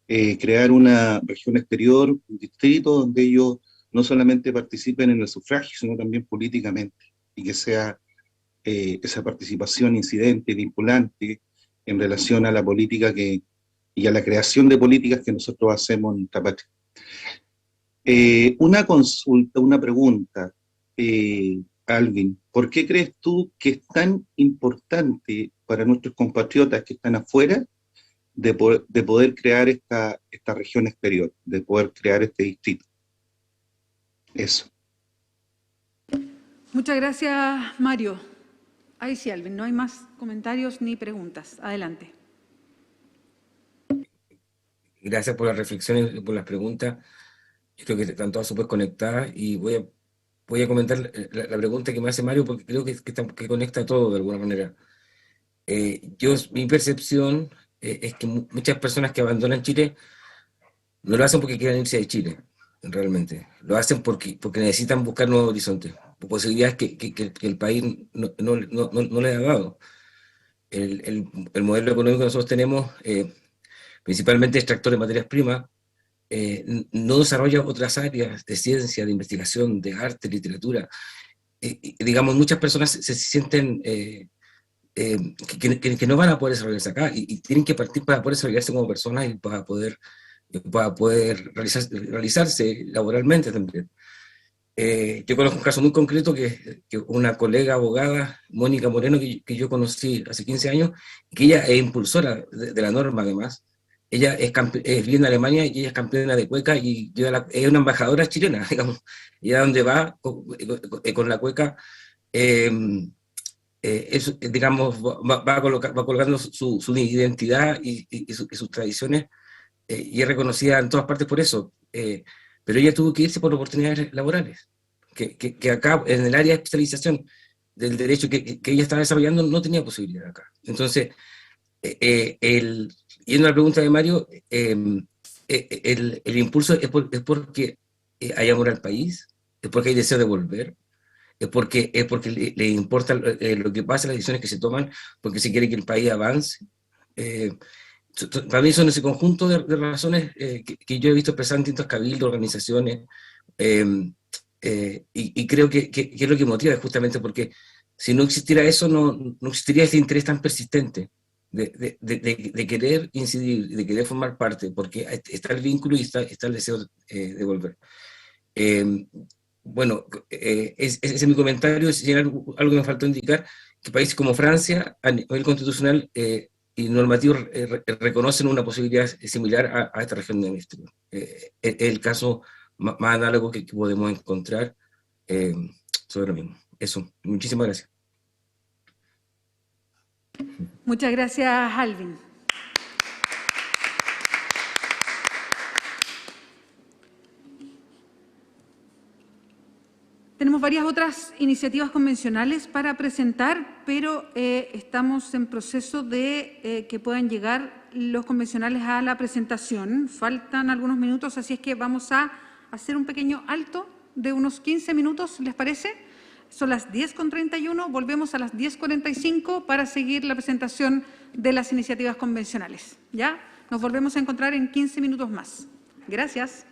Crear una región exterior, un distrito donde ellos no solamente participen en el sufragio, sino también políticamente, y que sea esa participación incidente, vinculante, en relación a la política y a la creación de políticas que nosotros hacemos en nuestra patria. Una consulta, una pregunta, Alvin, ¿por qué crees tú que es tan importante para nuestros compatriotas que están afuera de poder crear esta región exterior, de poder crear este distrito? Eso. Muchas gracias, Mario. Ahí sí, Alvin, no hay más comentarios ni preguntas. Adelante. Gracias por las reflexiones y por las preguntas. Yo creo que están todas súper conectadas y voy a comentar la pregunta que me hace Mario porque creo que conecta todo de alguna manera. Mi percepción es que muchas personas que abandonan Chile no lo hacen porque quieran irse de Chile, realmente. Lo hacen porque necesitan buscar nuevos horizontes, posibilidades que el país no les ha dado. El modelo económico que nosotros tenemos, principalmente extractor de materias primas, no desarrolla otras áreas de ciencia, de investigación, de arte, literatura. Digamos, muchas personas se sienten que no van a poder desarrollarse acá y tienen que partir para poder desarrollarse como personas y para poder realizarse laboralmente también. Yo conozco un caso muy concreto que una colega abogada, Mónica Moreno, que yo conocí hace 15 años, que ella es impulsora de la norma además. Ella vive en Alemania y ella es campeona de cueca y es una embajadora chilena, digamos. Y a donde va con la cueca, digamos, va colocando su identidad y sus tradiciones y es reconocida en todas partes por eso. Pero ella tuvo que irse por oportunidades laborales, que acá, en el área de especialización del derecho que ella estaba desarrollando, no tenía posibilidad acá. Entonces, yendo a la pregunta de Mario, el impulso es porque hay amor al país, es porque hay deseo de volver, es porque le importa lo que pasa, las decisiones que se toman, porque se quiere que el país avance. Para mí son ese conjunto de razones que yo he visto expresar en distintos cabildos, organizaciones, y creo que es lo que motiva, justamente porque si no existiera eso, no existiría ese interés tan persistente de querer incidir, de querer formar parte, porque está el vínculo y está el deseo de volver. Bueno, ese es mi comentario. Si hay algo que me faltó indicar, que países como Francia, a nivel constitucional y normativo, reconocen una posibilidad similar a esta región de México. Es el caso más análogo que podemos encontrar sobre lo mismo. Eso, muchísimas gracias. Muchas gracias, Alvin. Tenemos varias otras iniciativas convencionales para presentar, pero estamos en proceso de que puedan llegar los convencionales a la presentación. Faltan algunos minutos, así es que vamos a hacer un pequeño alto de unos 15 minutos, ¿les parece? Son las 10:31, volvemos a las 10:45 para seguir la presentación de las iniciativas convencionales. ¿Ya? Nos volvemos a encontrar en 15 minutos más. Gracias.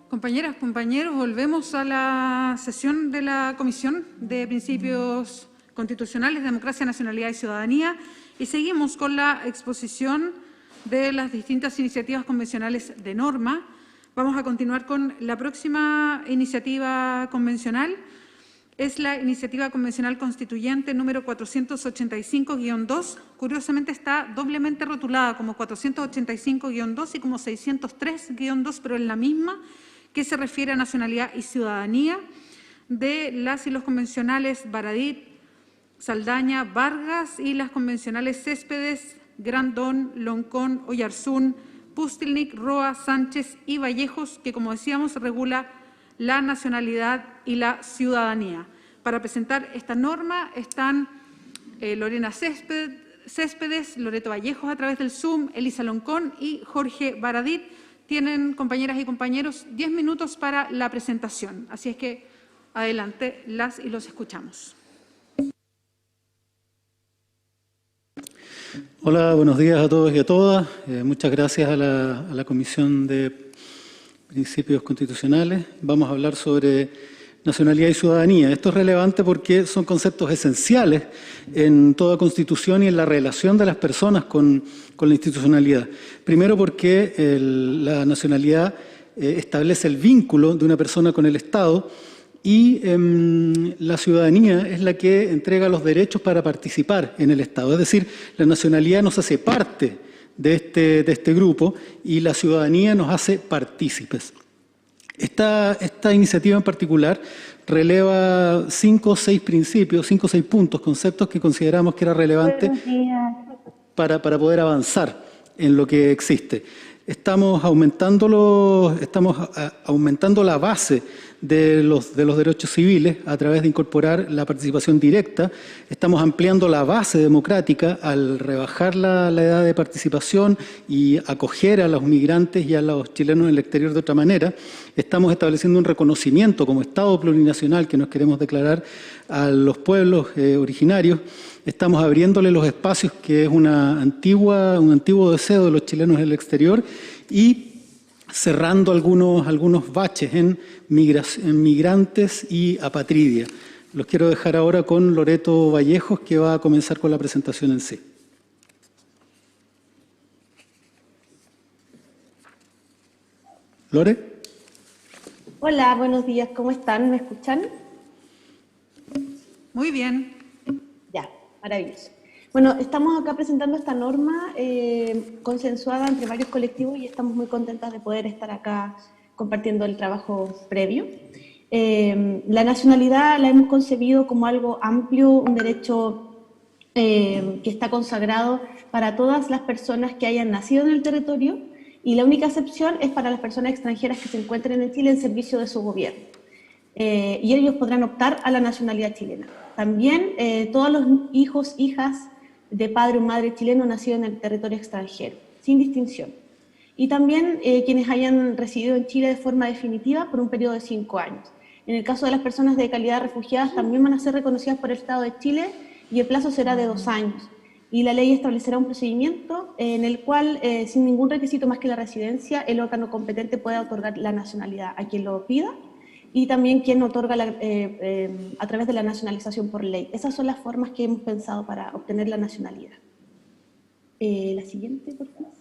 Compañeras, compañeros, volvemos a la sesión de la Comisión de Principios Constitucionales, Democracia, Nacionalidad y Ciudadanía y seguimos con la exposición de las distintas iniciativas convencionales de norma. Vamos a continuar con la próxima iniciativa convencional. Es la iniciativa convencional constituyente número 485-2. Curiosamente está doblemente rotulada como 485-2 y como 603-2, pero es la misma, que se refiere a nacionalidad y ciudadanía de las y los convencionales Baradit, Saldaña, Vargas y las convencionales Céspedes, Grandón, Loncón, Oyarzún, Pustilnik, Roa, Sánchez y Vallejos, que, como decíamos, regula la nacionalidad y la ciudadanía. Para presentar esta norma están Lorena Céspedes, Loreto Vallejos a través del Zoom, Elisa Loncón y Jorge Baradit. Tienen, compañeras y compañeros, 10 minutos para la presentación. Así es que adelante, las y los escuchamos. Hola, buenos días a todos y a todas. Muchas gracias a la Comisión de Principios Constitucionales. Vamos a hablar sobre nacionalidad y ciudadanía. Esto es relevante porque son conceptos esenciales en toda constitución y en la relación de las personas con la institucionalidad. Primero porque la nacionalidad establece el vínculo de una persona con el Estado y la ciudadanía es la que entrega los derechos para participar en el Estado. Es decir, la nacionalidad nos hace parte de este grupo y la ciudadanía nos hace partícipes. Esta iniciativa en particular releva 5 o 6 principios, 5 o 6 puntos, conceptos que consideramos que era relevante para poder avanzar en lo que existe. Estamos aumentando la base de los derechos civiles a través de incorporar la participación directa. Estamos ampliando la base democrática al rebajar la edad de participación y acoger a los migrantes y a los chilenos en el exterior de otra manera. Estamos estableciendo un reconocimiento como Estado plurinacional que nos queremos declarar a los pueblos originarios. Estamos abriéndole los espacios que es un antiguo deseo de los chilenos en el exterior y cerrando algunos baches en migrantes y apatridia. Los quiero dejar ahora con Loreto Vallejos, que va a comenzar con la presentación en sí. ¿Lore? Hola, buenos días, ¿cómo están? ¿Me escuchan? Muy bien. Ya, maravilloso. Bueno, estamos acá presentando esta norma consensuada entre varios colectivos y estamos muy contentas de poder estar acá compartiendo el trabajo previo. La nacionalidad la hemos concebido como algo amplio, un derecho que está consagrado para todas las personas que hayan nacido en el territorio y la única excepción es para las personas extranjeras que se encuentren en Chile en servicio de su gobierno. Y ellos podrán optar a la nacionalidad chilena. También todos los hijos, hijas de padre o madre chileno nacido en el territorio extranjero, sin distinción. Y también quienes hayan residido en Chile de forma definitiva por un periodo de 5 años. En el caso de las personas de calidad refugiadas también van a ser reconocidas por el Estado de Chile y el plazo será de 2 años. Y la ley establecerá un procedimiento en el cual, sin ningún requisito más que la residencia, el órgano competente pueda otorgar la nacionalidad a quien lo pida y también quien otorga a través de la nacionalización por ley. Esas son las formas que hemos pensado para obtener la nacionalidad. La siguiente, por favor.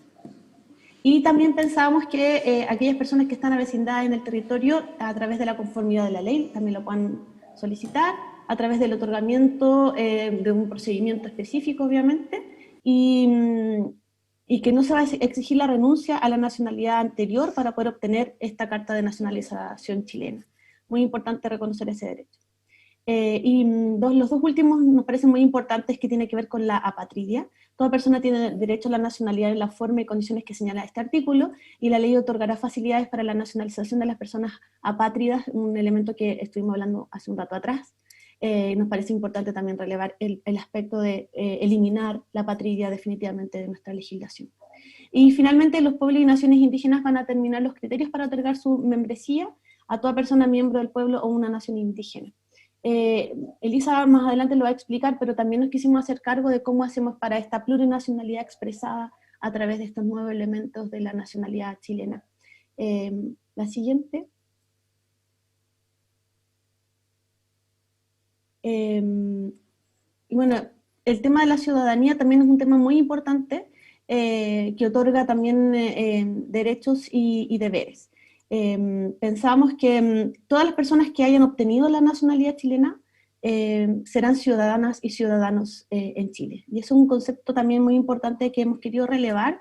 Y también pensábamos que aquellas personas que están avecindadas en el territorio, a través de la conformidad de la ley, también lo puedan solicitar, a través del otorgamiento de un procedimiento específico, obviamente, y que no se va a exigir la renuncia a la nacionalidad anterior para poder obtener esta carta de nacionalización chilena. Muy importante reconocer ese derecho. Los dos últimos nos parecen muy importantes, que tiene que ver con la apatridia. Toda persona tiene derecho a la nacionalidad en la forma y condiciones que señala este artículo, y la ley otorgará facilidades para la nacionalización de las personas apátridas, un elemento que estuvimos hablando hace un rato atrás. Nos parece importante también relevar el aspecto de eliminar la apatridia definitivamente de nuestra legislación. Y finalmente, los pueblos y naciones indígenas van a determinar los criterios para otorgar su membresía a toda persona miembro del pueblo o una nación indígena. Elisa más adelante lo va a explicar, pero también nos quisimos hacer cargo de cómo hacemos para esta plurinacionalidad expresada a través de estos nuevos elementos de la nacionalidad chilena. La siguiente. Y bueno, el tema de la ciudadanía también es un tema muy importante que otorga también derechos y deberes. Pensamos que todas las personas que hayan obtenido la nacionalidad chilena serán ciudadanas y ciudadanos en Chile. Y es un concepto también muy importante que hemos querido relevar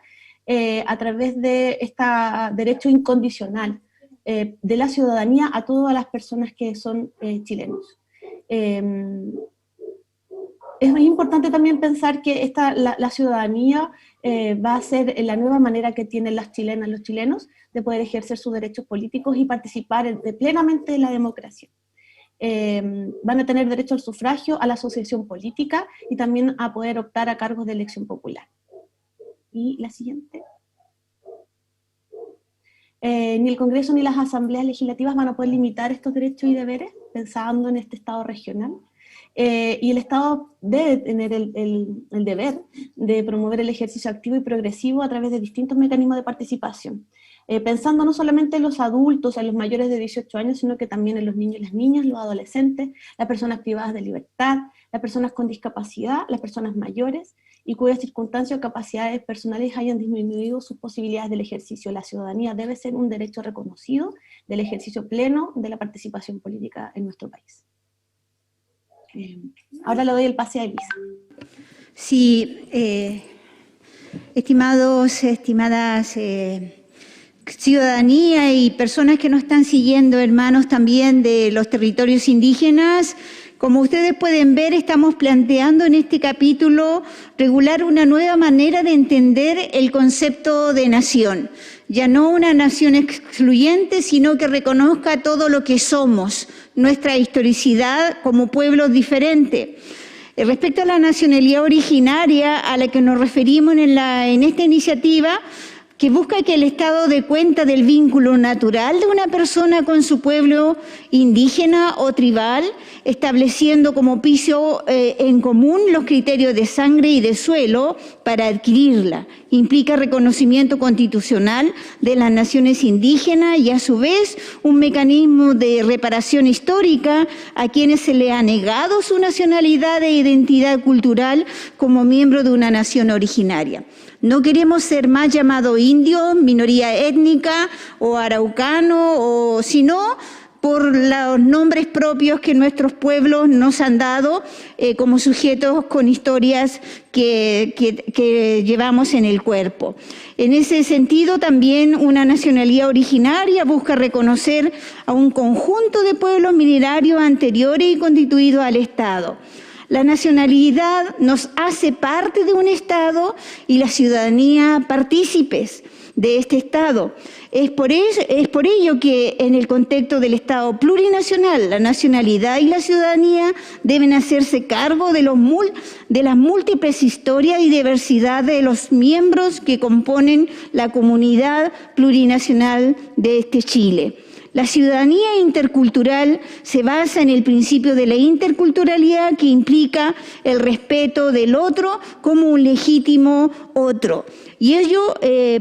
a través de este derecho incondicional de la ciudadanía a todas las personas que son chilenos. es importante también pensar que la ciudadanía va a ser la nueva manera que tienen las chilenas, los chilenos, de poder ejercer sus derechos políticos y participar plenamente en la democracia. Van a tener derecho al sufragio, a la asociación política y también a poder optar a cargos de elección popular. Y la siguiente. Ni el Congreso ni las asambleas legislativas van a poder limitar estos derechos y deberes, pensando en este Estado regional. Y el Estado debe tener el deber de promover el ejercicio activo y progresivo a través de distintos mecanismos de participación, pensando no solamente en los adultos, en los mayores de 18 años, sino que también en los niños y las niñas, los adolescentes, las personas privadas de libertad, las personas con discapacidad, las personas mayores, y cuyas circunstancias o capacidades personales hayan disminuido sus posibilidades del ejercicio. La ciudadanía debe ser un derecho reconocido del ejercicio pleno de la participación política en nuestro país. Ahora le doy el pase a Elisa. Sí, estimadas ciudadanía y personas que nos están siguiendo, hermanos también de los territorios indígenas, como ustedes pueden ver, estamos planteando en este capítulo regular una nueva manera de entender el concepto de nación. Ya no una nación excluyente, sino que reconozca todo lo que somos, nuestra historicidad como pueblos diferentes. Respecto a la nacionalidad originaria a la que nos referimos en esta iniciativa, que busca que el Estado dé cuenta del vínculo natural de una persona con su pueblo indígena o tribal, estableciendo como piso en común los criterios de sangre y de suelo para adquirirla. Implica reconocimiento constitucional de las naciones indígenas y a su vez un mecanismo de reparación histórica a quienes se le ha negado su nacionalidad e identidad cultural como miembro de una nación originaria. No queremos ser más llamados indios, minoría étnica o araucano, sino por los nombres propios que nuestros pueblos nos han dado como sujetos con historias que llevamos en el cuerpo. En ese sentido, también una nacionalidad originaria busca reconocer a un conjunto de pueblos milenarios anteriores y constituidos al Estado. La nacionalidad nos hace parte de un Estado y la ciudadanía partícipes de este Estado. Es por ello que en el contexto del Estado plurinacional, la nacionalidad y la ciudadanía deben hacerse cargo de las múltiples historias y diversidad de los miembros que componen la comunidad plurinacional de este Chile. La ciudadanía intercultural se basa en el principio de la interculturalidad, que implica el respeto del otro como un legítimo otro. Y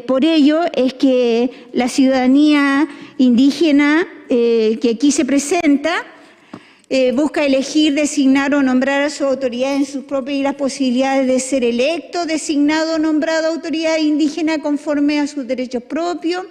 por ello es que la ciudadanía indígena que aquí se presenta busca elegir, designar o nombrar a su autoridad en sus propias y las posibilidades de ser electo, designado o nombrado autoridad indígena conforme a sus derechos propios,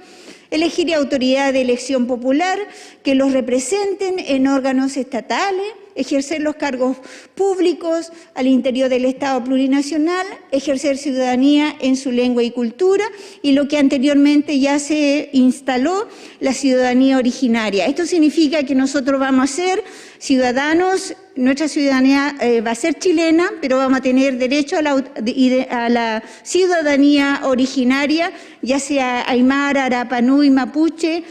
elegir autoridad de elección popular que los representen en órganos estatales, ejercer los cargos públicos al interior del Estado plurinacional, ejercer ciudadanía en su lengua y cultura, y lo que anteriormente ya se instaló, la ciudadanía originaria. Esto significa que nosotros vamos a ser ciudadanos, nuestra ciudadanía va a ser chilena, pero vamos a tener derecho a la ciudadanía originaria, ya sea aymara, arapanui, mapuche,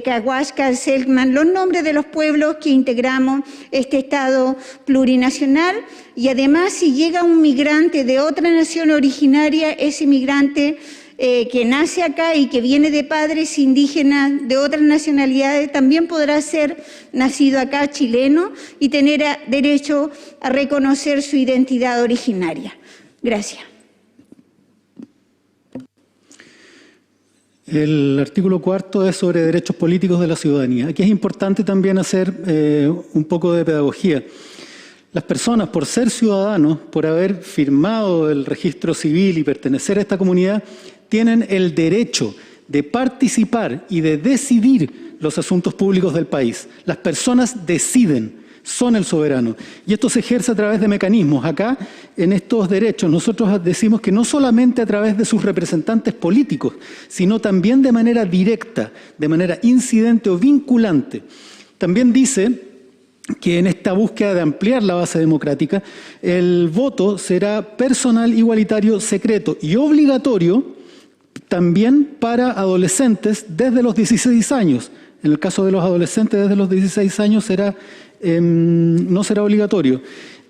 Cahuasca, Selkman, los nombres de los pueblos que integramos este Estado plurinacional. Y además, si llega un migrante de otra nación originaria, ese migrante que nace acá y que viene de padres indígenas de otras nacionalidades también podrá ser nacido acá chileno y tener derecho a reconocer su identidad originaria. Gracias. El artículo 4 es sobre derechos políticos de la ciudadanía. Aquí es importante también hacer un poco de pedagogía. Las personas, por ser ciudadanos, por haber firmado el registro civil y pertenecer a esta comunidad, tienen el derecho de participar y de decidir los asuntos públicos del país. Las personas deciden, son el soberano. Y esto se ejerce a través de mecanismos. Acá, en estos derechos, nosotros decimos que no solamente a través de sus representantes políticos, sino también de manera directa, de manera incidente o vinculante. También dice que en esta búsqueda de ampliar la base democrática, el voto será personal, igualitario, secreto y obligatorio también para adolescentes desde los 16 años. En el caso de los adolescentes desde los 16 años no será obligatorio.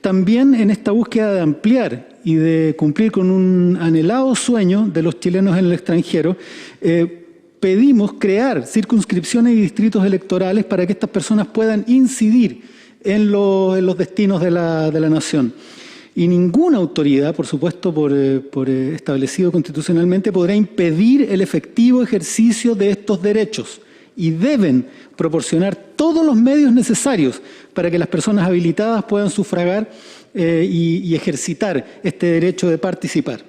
También en esta búsqueda de ampliar y de cumplir con un anhelado sueño de los chilenos en el extranjero, pedimos crear circunscripciones y distritos electorales para que estas personas puedan incidir en los destinos de la nación. Y ninguna autoridad, por supuesto, por establecido constitucionalmente, podrá impedir el efectivo ejercicio de estos derechos y deben proporcionar todos los medios necesarios para que las personas habilitadas puedan sufragar y ejercitar este derecho de participar.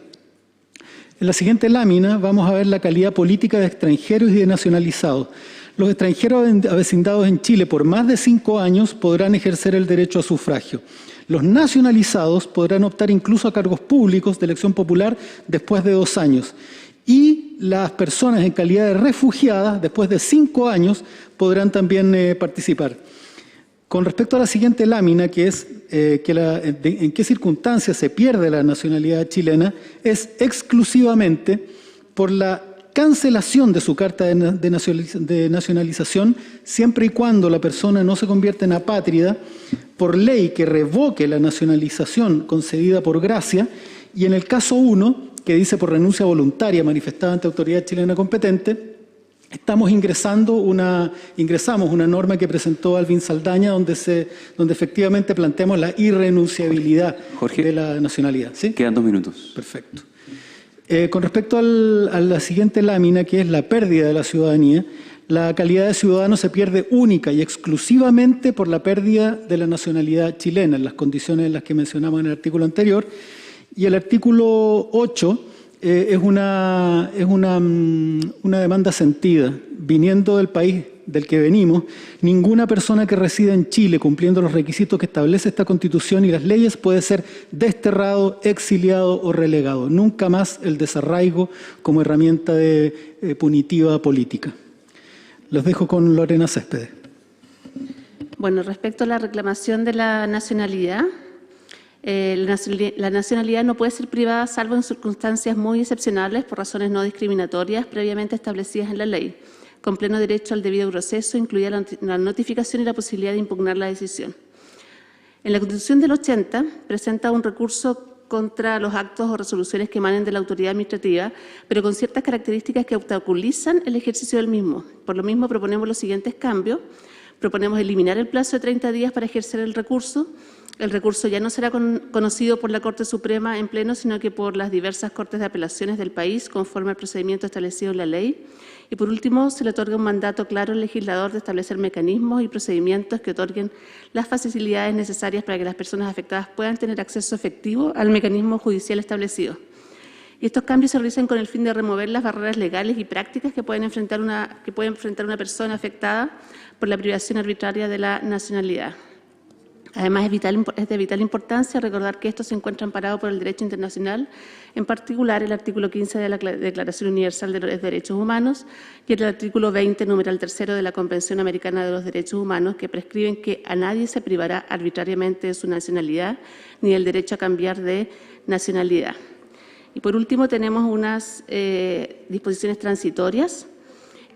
En la siguiente lámina vamos a ver la calidad política de extranjeros y de nacionalizados. Los extranjeros avecindados en Chile por más de 5 años podrán ejercer el derecho a sufragio. Los nacionalizados podrán optar incluso a cargos públicos de elección popular después de 2 años. Y las personas en calidad de refugiadas, después de 5 años, podrán también participar. Con respecto a la siguiente lámina, que es en qué circunstancias se pierde la nacionalidad chilena, es exclusivamente por la cancelación de su carta de nacionalización, siempre y cuando la persona no se convierta en apátrida, por ley que revoque la nacionalización concedida por gracia, y en el caso 1, que dice por renuncia voluntaria manifestada ante autoridad chilena competente, ingresamos una norma que presentó Alvin Saldaña, donde efectivamente planteamos la irrenunciabilidad de la nacionalidad. ¿Sí? Quedan 2 minutos. Perfecto. Con respecto a la siguiente lámina, que es la pérdida de la ciudadanía, la calidad de ciudadano se pierde única y exclusivamente por la pérdida de la nacionalidad chilena, en las condiciones en las que mencionamos en el artículo anterior. Y el artículo 8 es una demanda sentida. Viniendo del país del que venimos, ninguna persona que resida en Chile cumpliendo los requisitos que establece esta Constitución y las leyes puede ser desterrado, exiliado o relegado. Nunca más el desarraigo como herramienta punitiva política. Los dejo con Lorena Céspedes. Bueno, respecto a la reclamación de la nacionalidad, la nacionalidad no puede ser privada salvo en circunstancias muy excepcionales por razones no discriminatorias previamente establecidas en la ley, con pleno derecho al debido proceso, incluida la notificación y la posibilidad de impugnar la decisión. En la Constitución del 80 presenta un recurso contra los actos o resoluciones que emanen de la autoridad administrativa, pero con ciertas características que obstaculizan el ejercicio del mismo. Por lo mismo proponemos los siguientes cambios. Proponemos eliminar el plazo de 30 días para ejercer el recurso. El recurso ya no será conocido por la Corte Suprema en pleno, sino que por las diversas cortes de apelaciones del país, conforme al procedimiento establecido en la ley. Y por último, se le otorga un mandato claro al legislador de establecer mecanismos y procedimientos que otorguen las facilidades necesarias para que las personas afectadas puedan tener acceso efectivo al mecanismo judicial establecido. Y estos cambios se realizan con el fin de remover las barreras legales y prácticas que puede enfrentar una persona afectada por la privación arbitraria de la nacionalidad. Además, es de vital importancia recordar que estos se encuentran amparados por el derecho internacional, en particular el artículo 15 de la Declaración Universal de los Derechos Humanos y el artículo 20, numeral 3 de la Convención Americana de los Derechos Humanos, que prescriben que a nadie se privará arbitrariamente de su nacionalidad ni del derecho a cambiar de nacionalidad. Y por último, tenemos unas disposiciones transitorias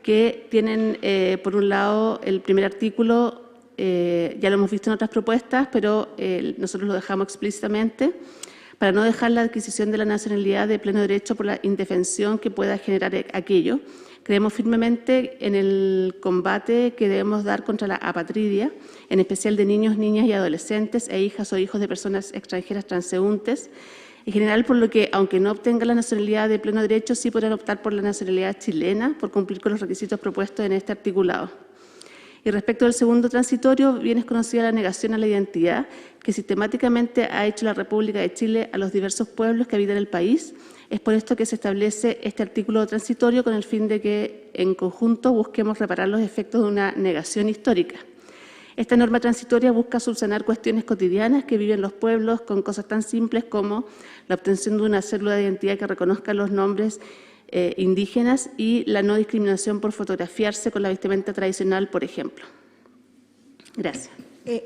que tienen, por un lado, el primer artículo. Ya lo hemos visto en otras propuestas, pero nosotros lo dejamos explícitamente para no dejar la adquisición de la nacionalidad de pleno derecho por la indefensión que pueda generar aquello. Creemos firmemente en el combate que debemos dar contra la apatridia, en especial de niños, niñas y adolescentes e hijas o hijos de personas extranjeras transeúntes, en general, por lo que, aunque no obtengan la nacionalidad de pleno derecho, sí podrán optar por la nacionalidad chilena por cumplir con los requisitos propuestos en este articulado. Y respecto al segundo transitorio, bien es conocida la negación a la identidad que sistemáticamente ha hecho la República de Chile a los diversos pueblos que habitan el país. Es por esto que se establece este artículo transitorio con el fin de que, en conjunto, busquemos reparar los efectos de una negación histórica. Esta norma transitoria busca subsanar cuestiones cotidianas que viven los pueblos con cosas tan simples como la obtención de una cédula de identidad que reconozca los nombres indígenas y la no discriminación por fotografiarse con la vestimenta tradicional, por ejemplo. Gracias.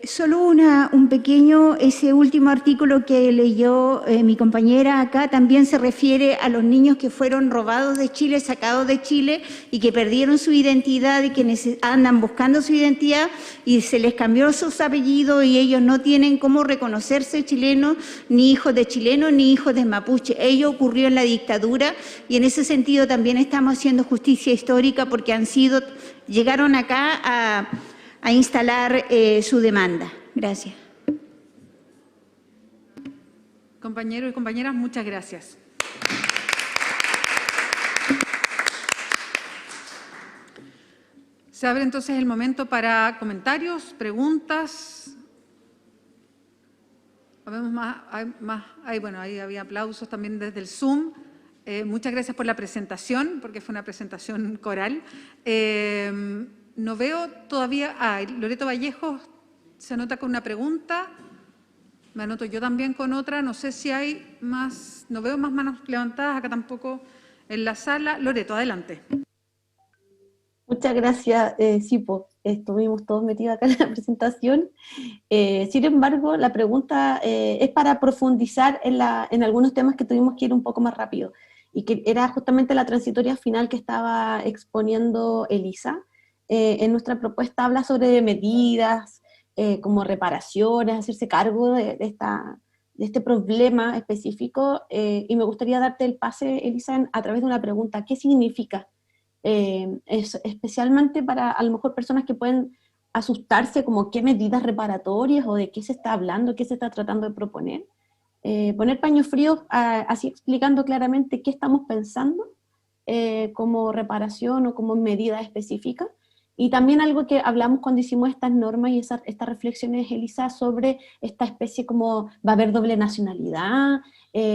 Solo un pequeño, ese último artículo que leyó mi compañera acá también se refiere a los niños que fueron robados de Chile, sacados de Chile y que perdieron su identidad y que andan buscando su identidad y se les cambió sus apellidos y ellos no tienen cómo reconocerse chilenos, ni hijos de chilenos, ni hijos de mapuche. Ello ocurrió en la dictadura y en ese sentido también estamos haciendo justicia histórica porque llegaron acá a instalar su demanda. Gracias. Compañeros y compañeras, muchas gracias. Se abre entonces el momento para comentarios, preguntas. Habemos bueno, ahí había aplausos también desde el Zoom. Muchas gracias por la presentación, porque fue una presentación coral. No veo todavía... Loreto Vallejo se anota con una pregunta. Me anoto yo también con otra. No sé si hay más... No veo más manos levantadas acá tampoco en la sala. Loreto, adelante. Muchas gracias, Sipo. Estuvimos todos metidos acá en la presentación. Sin embargo, la pregunta es para profundizar en algunos temas que tuvimos que ir un poco más rápido. Y que era justamente la transitoria final que estaba exponiendo Elisa. En nuestra propuesta habla sobre medidas como reparaciones, hacerse cargo de este problema específico, y me gustaría darte el pase, Elisa, a través de una pregunta. ¿Qué significa? Especialmente para a lo mejor personas que pueden asustarse como qué medidas reparatorias o de qué se está hablando, qué se está tratando de proponer. Poner paños fríos así explicando claramente qué estamos pensando como reparación o como medida específica. Y también algo que hablamos cuando hicimos estas normas y estas reflexiones, Elisa, sobre esta especie como va a haber doble nacionalidad,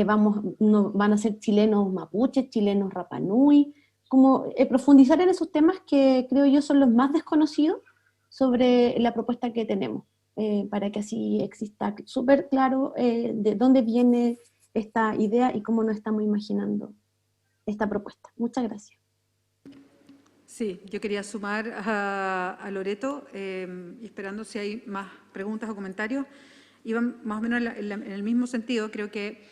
van a ser chilenos mapuches, chilenos rapanui, como profundizar en esos temas que creo yo son los más desconocidos sobre la propuesta que tenemos, para que así exista súper claro de dónde viene esta idea y cómo nos estamos imaginando esta propuesta. Muchas gracias. Sí, yo quería sumar a Loreto, esperando si hay más preguntas o comentarios. Iban más o menos en el mismo sentido. Creo que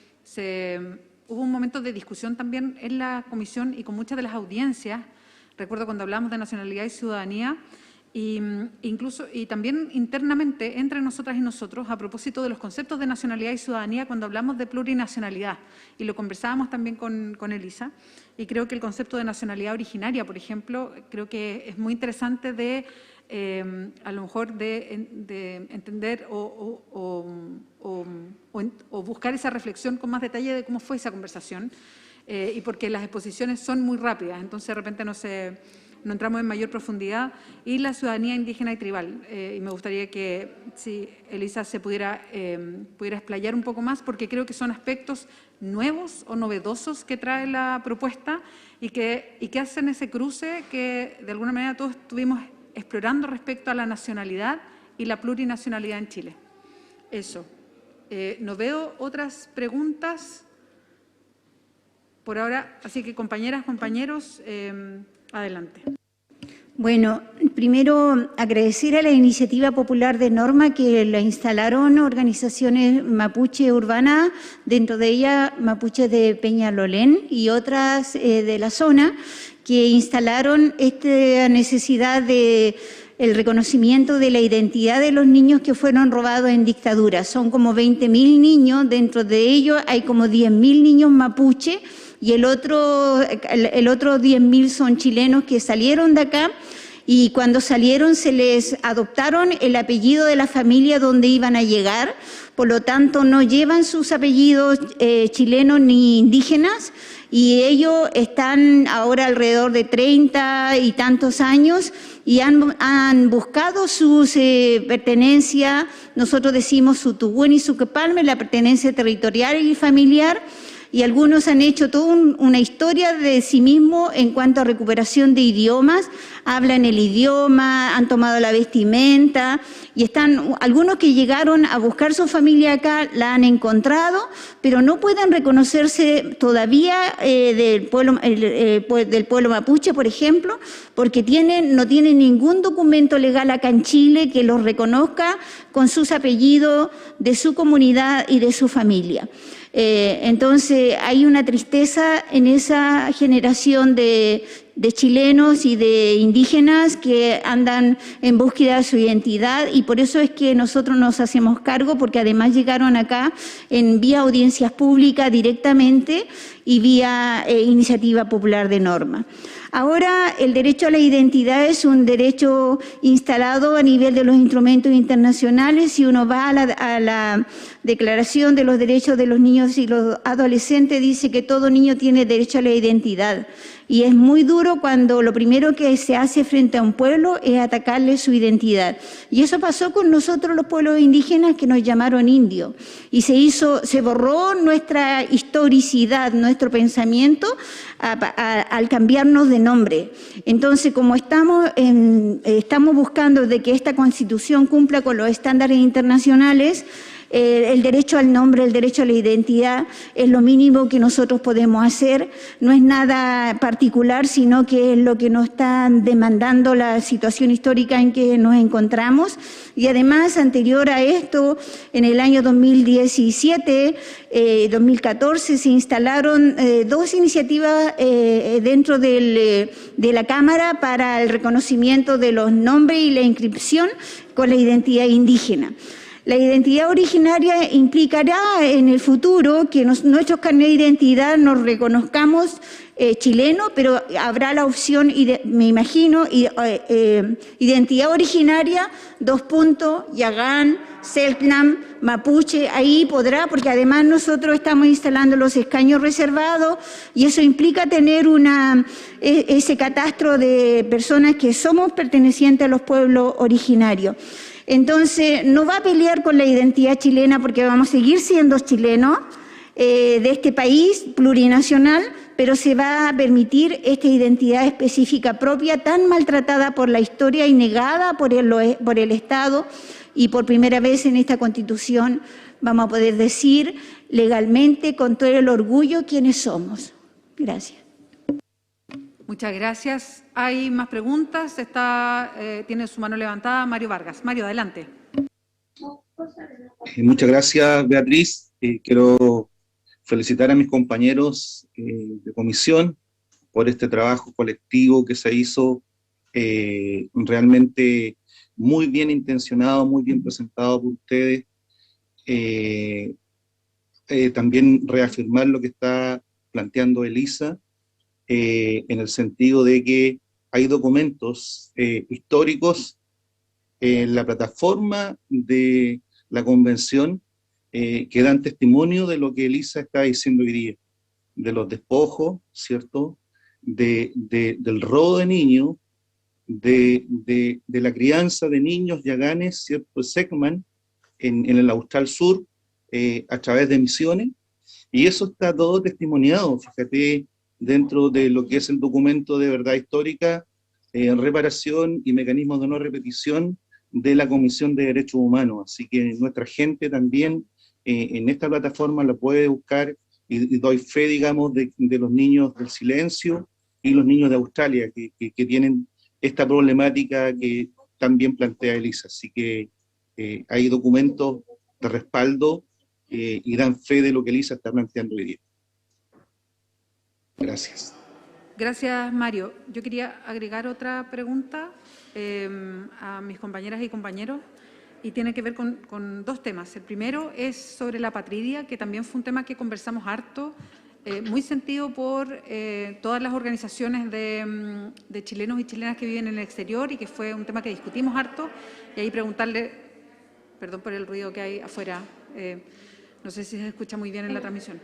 hubo un momento de discusión también en la comisión y con muchas de las audiencias. Recuerdo cuando hablamos de nacionalidad y ciudadanía, y también internamente entre nosotras y nosotros a propósito de los conceptos de nacionalidad y ciudadanía cuando hablamos de plurinacionalidad, y lo conversábamos también con Elisa, y creo que el concepto de nacionalidad originaria, por ejemplo, creo que es muy interesante de a lo mejor de entender o buscar esa reflexión con más detalle de cómo fue esa conversación, y porque las exposiciones son muy rápidas, entonces de repente no entramos en mayor profundidad, y la ciudadanía indígena y tribal. Y me gustaría que si Elisa se pudiera explayar un poco más, porque creo que son aspectos nuevos o novedosos que trae la propuesta y que hacen ese cruce que de alguna manera todos estuvimos explorando respecto a la nacionalidad y la plurinacionalidad en Chile. Eso. No veo otras preguntas por ahora, así que compañeras, compañeros, adelante. Bueno, primero agradecer a la iniciativa popular de norma que la instalaron organizaciones mapuche urbanas, dentro de ella mapuches de Peñalolén y otras de la zona, que instalaron esta necesidad de el reconocimiento de la identidad de los niños que fueron robados en dictadura. Son como 20.000 niños, dentro de ellos hay como 10.000 niños mapuche, y el otro 10.000 son chilenos que salieron de acá, y cuando salieron se les adoptaron el apellido de la familia donde iban a llegar, por lo tanto no llevan sus apellidos chilenos ni indígenas, y ellos están ahora alrededor de 30 y tantos años y han buscado sus pertenencias, nosotros decimos su tuguén y su quepalme, la pertenencia territorial y familiar. y algunos han hecho toda una historia de sí mismos en cuanto a recuperación de idiomas, hablan el idioma, han tomado la vestimenta y están algunos que llegaron a buscar su familia acá, la han encontrado, pero no pueden reconocerse todavía del pueblo mapuche, por ejemplo, porque no tienen ningún documento legal acá en Chile que los reconozca con sus apellidos de su comunidad y de su familia. Entonces hay una tristeza en esa generación de chilenos y de indígenas que andan en búsqueda de su identidad, y por eso es que nosotros nos hacemos cargo, porque además llegaron acá en vía audiencias públicas directamente y vía iniciativa popular de norma. Ahora, el derecho a la identidad es un derecho instalado a nivel de los instrumentos internacionales. Si uno va a la Declaración de los Derechos de los Niños y los Adolescentes, dice que todo niño tiene derecho a la identidad. Y es muy duro cuando lo primero que se hace frente a un pueblo es atacarle su identidad. Y eso pasó con nosotros los pueblos indígenas, que nos llamaron indios. Y se borró nuestra historicidad, nuestro pensamiento, al cambiarnos de nombre. Entonces, como estamos buscando de que esta Constitución cumpla con los estándares internacionales, el derecho al nombre, el derecho a la identidad es lo mínimo que nosotros podemos hacer. No es nada particular, sino que es lo que nos está demandando la situación histórica en que nos encontramos. Y además, anterior a esto, en el año 2017, 2014, se instalaron dos iniciativas dentro de la Cámara para el reconocimiento de los nombres y la inscripción con la identidad indígena. La identidad originaria implicará en el futuro que nuestros carnets de identidad nos reconozcamos chilenos, pero habrá la opción, me imagino, identidad originaria, Yagán, Selknam, Mapuche, ahí podrá, porque además nosotros estamos instalando los escaños reservados y eso implica tener ese catastro de personas que somos pertenecientes a los pueblos originarios. Entonces, no va a pelear con la identidad chilena, porque vamos a seguir siendo chilenos de este país plurinacional, pero se va a permitir esta identidad específica propia, tan maltratada por la historia y negada por el Estado, y por primera vez en esta Constitución vamos a poder decir legalmente, con todo el orgullo, quiénes somos. Gracias. Muchas gracias. ¿Hay más preguntas? Tiene su mano levantada Mario Vargas. Mario, adelante. Muchas gracias, Beatriz. Quiero felicitar a mis compañeros de comisión por este trabajo colectivo que se hizo, realmente muy bien intencionado, muy bien presentado por ustedes. También reafirmar lo que está planteando Elisa, en el sentido de que hay documentos históricos en la plataforma de la convención que dan testimonio de lo que Elisa está diciendo hoy día, de los despojos, ¿cierto?, del robo de niños, de la crianza de niños yaganes, ¿cierto?, Sekman, en el Austral Sur, a través de misiones, y eso está todo testimoniado, fíjate, dentro de lo que es el documento de verdad histórica, reparación y mecanismos de no repetición de la Comisión de Derechos Humanos. Así que nuestra gente también en esta plataforma la puede buscar, y doy fe, digamos, de los niños del silencio y los niños de Australia, que tienen esta problemática que también plantea Elisa. Así que hay documentos de respaldo y dan fe de lo que Elisa está planteando hoy día. Gracias. Gracias, Mario. Yo quería agregar otra pregunta a mis compañeras y compañeros, y tiene que ver con dos temas. El primero es sobre la patridia, que también fue un tema que conversamos harto, muy sentido por todas las organizaciones de chilenos y chilenas que viven en el exterior, y que fue un tema que discutimos harto. Y ahí preguntarle, perdón por el ruido que hay afuera, no sé si se escucha muy bien en la transmisión.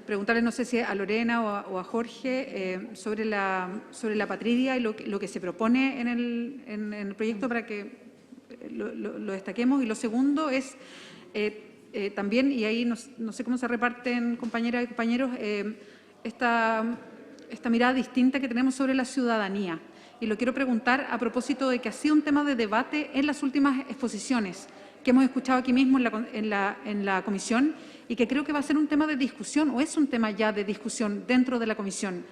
Preguntarle, no sé si a Lorena o a Jorge, sobre la patridia y lo que se propone en el proyecto, para que lo destaquemos. Y lo segundo es también, y ahí no sé cómo se reparten, compañeras y compañeros, esta mirada distinta que tenemos sobre la ciudadanía. Y lo quiero preguntar a propósito de que ha sido un tema de debate en las últimas exposiciones que hemos escuchado aquí mismo en la comisión, y que creo que va a ser un tema de discusión, o es un tema ya de discusión dentro de la comisión,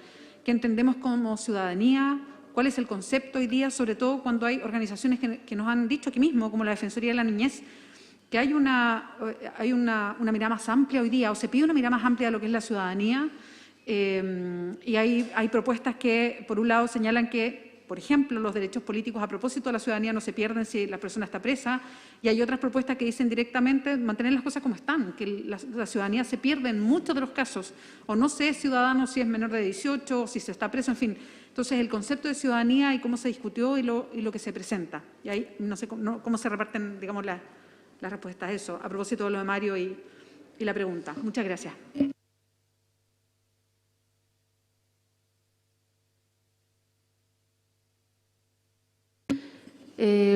que entendemos como ciudadanía, cuál es el concepto hoy día, sobre todo cuando hay organizaciones que nos han dicho aquí mismo, como la Defensoría de la Niñez, que hay una mirada más amplia hoy día, o se pide una mirada más amplia de lo que es la ciudadanía, y hay propuestas que, por un lado, señalan que, por ejemplo, los derechos políticos a propósito de la ciudadanía no se pierden si la persona está presa, y hay otras propuestas que dicen directamente mantener las cosas como están, que la ciudadanía se pierde en muchos de los casos, o no se es ciudadano si es menor de 18, o si se está preso, en fin. Entonces, el concepto de ciudadanía y cómo se discutió y lo que se presenta. Y ahí no sé cómo se reparten, digamos, las respuestas a eso, a propósito de lo de Mario y la pregunta. Muchas gracias.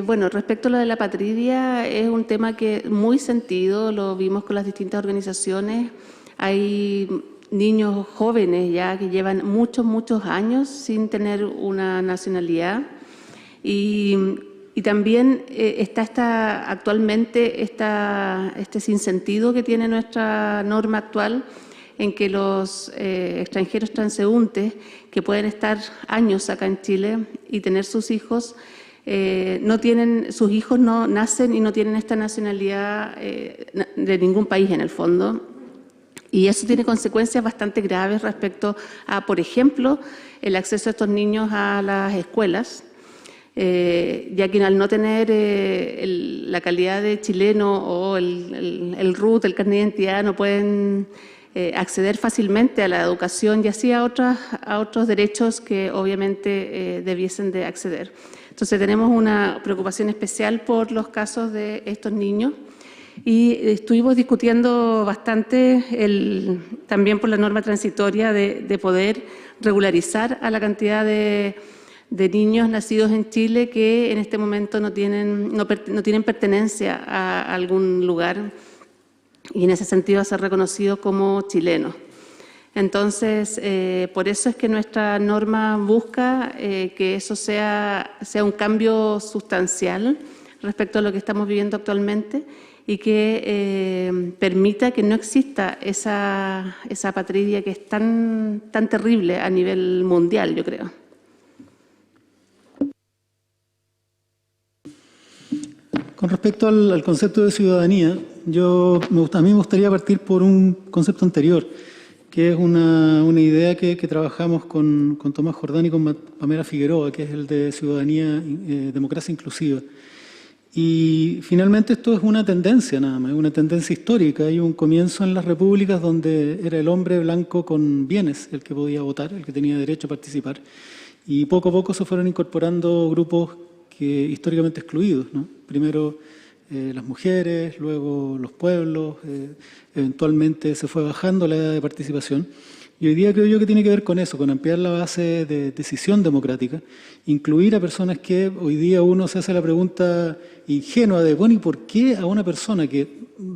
Bueno, respecto a lo de la patria, es un tema que muy sentido, lo vimos con las distintas organizaciones. Hay niños jóvenes ya que llevan muchos años sin tener una nacionalidad, y también está actualmente este sinsentido que tiene nuestra norma actual, en que los extranjeros transeúntes que pueden estar años acá en Chile y tener sus hijos, sus hijos no nacen y no tienen esta nacionalidad de ningún país en el fondo. Y eso tiene consecuencias bastante graves respecto a, por ejemplo, el acceso de estos niños a las escuelas, ya que al no tener la calidad de chileno o el RUT, el carnet de identidad, no pueden acceder fácilmente a la educación y así a otros derechos que obviamente debiesen de acceder. Entonces tenemos una preocupación especial por los casos de estos niños, y estuvimos discutiendo bastante también por la norma transitoria de poder regularizar a la cantidad de niños nacidos en Chile que en este momento no tienen pertenencia a algún lugar, y en ese sentido a ser reconocidos como chilenos. Entonces, por eso es que nuestra norma busca que eso sea un cambio sustancial respecto a lo que estamos viviendo actualmente, y que permita que no exista esa patria que es tan terrible a nivel mundial, yo creo. Con respecto al concepto de ciudadanía, a mí me gustaría partir por un concepto anterior, que es una idea que trabajamos con Tomás Jordán y con Pamela Figueroa, que es el de ciudadanía, democracia inclusiva. Y finalmente esto es una tendencia nada más, es una tendencia histórica. Hay un comienzo en las repúblicas donde era el hombre blanco con bienes el que podía votar, el que tenía derecho a participar, y poco a poco se fueron incorporando grupos históricamente excluidos, ¿no? Primero las mujeres, luego los pueblos, eventualmente se fue bajando la edad de participación. Y hoy día creo yo que tiene que ver con eso, con ampliar la base de decisión democrática, incluir a personas que hoy día uno se hace la pregunta ingenua de, bueno, ¿y por qué a una persona que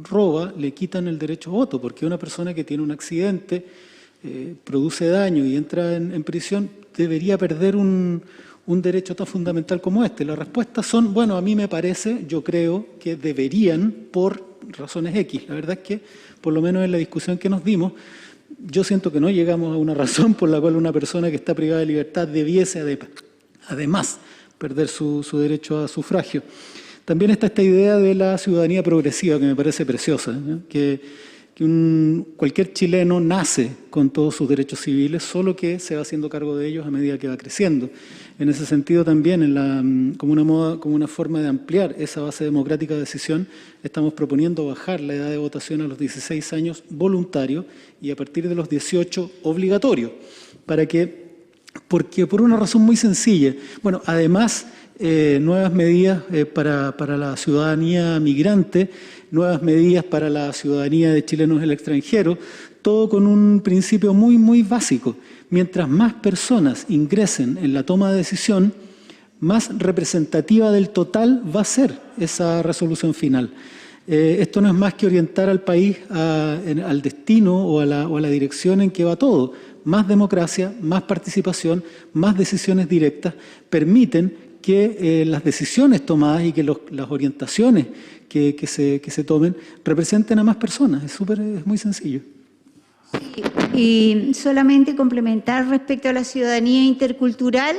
roba le quitan el derecho a voto? ¿Por qué a una persona que tiene un accidente, produce daño y entra en prisión debería perder un derecho tan fundamental como este? Las respuestas son, bueno, a mí me parece, yo creo que deberían por razones X. La verdad es que, por lo menos en la discusión que nos dimos, yo siento que no llegamos a una razón por la cual una persona que está privada de libertad debiese además perder su derecho a sufragio. También está esta idea de la ciudadanía progresiva que me parece preciosa, ¿no? Que cualquier chileno nace con todos sus derechos civiles, solo que se va haciendo cargo de ellos a medida que va creciendo. En ese sentido también, como una forma de ampliar esa base democrática de decisión, estamos proponiendo bajar la edad de votación a los 16 años voluntario y a partir de los 18 obligatorio. Porque por una razón muy sencilla. Bueno, además, nuevas medidas para la ciudadanía migrante, nuevas medidas para la ciudadanía de chilenos en el extranjero, todo con un principio muy, muy básico. Mientras más personas ingresen en la toma de decisión, más representativa del total va a ser esa resolución final. Esto no es más que orientar al país al destino o a la dirección en que va todo. Más democracia, más participación, más decisiones directas permiten que las decisiones tomadas y que las orientaciones que se tomen representen a más personas. Es muy sencillo. Y solamente complementar respecto a la ciudadanía intercultural,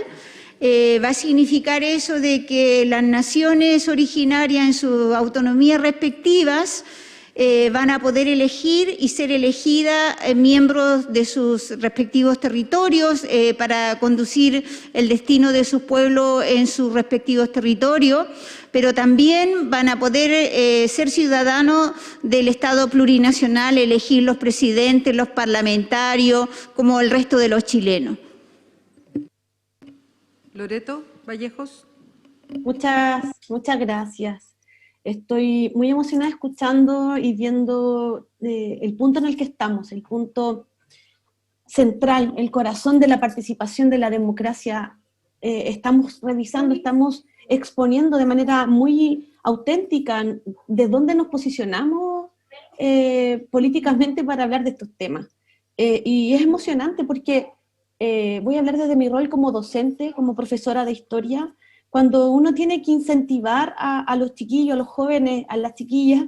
va a significar eso de que las naciones originarias en sus autonomías respectivas van a poder elegir y ser elegidas miembros de sus respectivos territorios para conducir el destino de sus pueblos en sus respectivos territorios, pero también van a poder ser ciudadanos del Estado plurinacional, elegir los presidentes, los parlamentarios, como el resto de los chilenos. Loreto Vallejos. Muchas gracias. Estoy muy emocionada escuchando y viendo el punto en el que estamos, el punto central, el corazón de la participación de la democracia. Estamos revisando, estamos exponiendo de manera muy auténtica de dónde nos posicionamos políticamente para hablar de estos temas. Y es emocionante porque voy a hablar desde mi rol como docente, como profesora de historia. Cuando uno tiene que incentivar a los chiquillos, a los jóvenes, a las chiquillas,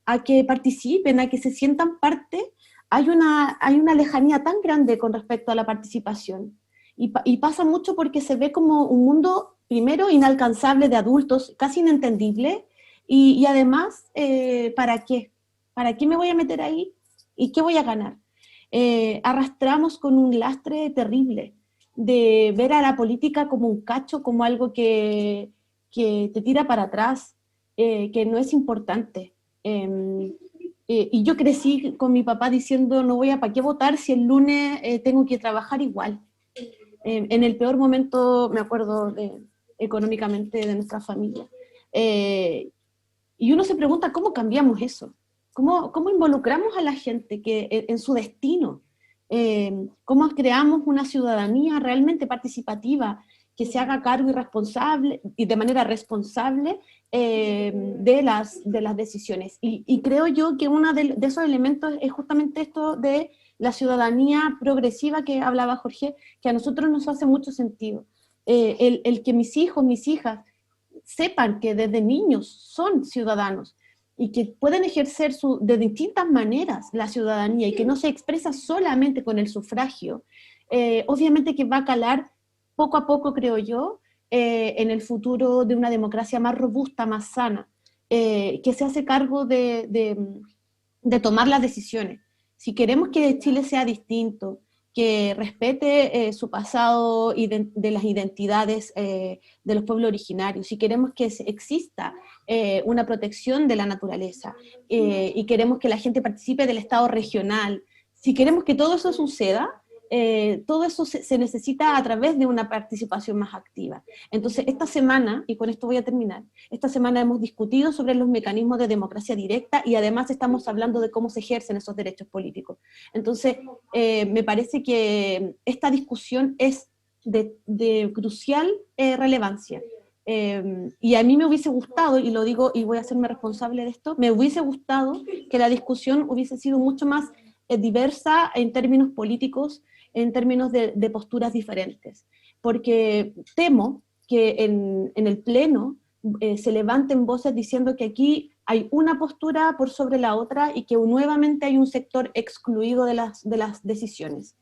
a que participen, a que se sientan parte, hay una lejanía tan grande con respecto a la participación. Y pasa mucho porque se ve como un mundo, primero, inalcanzable de adultos, casi inentendible, y además, ¿para qué? ¿Para qué me voy a meter ahí? ¿Y qué voy a ganar? Arrastramos con un lastre terrible de ver a la política como un cacho, como algo que te tira para atrás, que no es importante. Y yo crecí con mi papá diciendo, no voy a para qué votar si el lunes tengo que trabajar igual. En el peor momento, me acuerdo económicamente de nuestra familia. Y uno se pregunta, ¿cómo cambiamos eso? ¿Cómo involucramos a la gente en su destino? ¿Cómo creamos una ciudadanía realmente participativa que se haga cargo y de manera responsable de las decisiones? Y creo yo que uno de esos elementos es justamente esto de la ciudadanía progresiva que hablaba Jorge, que a nosotros nos hace mucho sentido. El que mis hijos, mis hijas sepan que desde niños son ciudadanos y que pueden ejercer de distintas maneras la ciudadanía y que no se expresa solamente con el sufragio, obviamente que va a calar poco a poco, creo yo, en el futuro de una democracia más robusta, más sana, que se hace cargo de tomar las decisiones. Si queremos que Chile sea distinto, que respete su pasado y de las identidades de los pueblos originarios, si queremos que exista una protección de la naturaleza y queremos que la gente participe del Estado regional, si queremos que todo eso suceda, todo eso se necesita a través de una participación más activa. Entonces, esta semana, y con esto voy a terminar, esta semana hemos discutido sobre los mecanismos de democracia directa y además estamos hablando de cómo se ejercen esos derechos políticos. Entonces, me parece que esta discusión es de crucial relevancia. Y a mí me hubiese gustado, y lo digo y voy a hacerme responsable de esto, me hubiese gustado que la discusión hubiese sido mucho más diversa en términos políticos, en términos de posturas diferentes, porque temo que en el Pleno se levanten voces diciendo que aquí hay una postura por sobre la otra y que nuevamente hay un sector excluido de las decisiones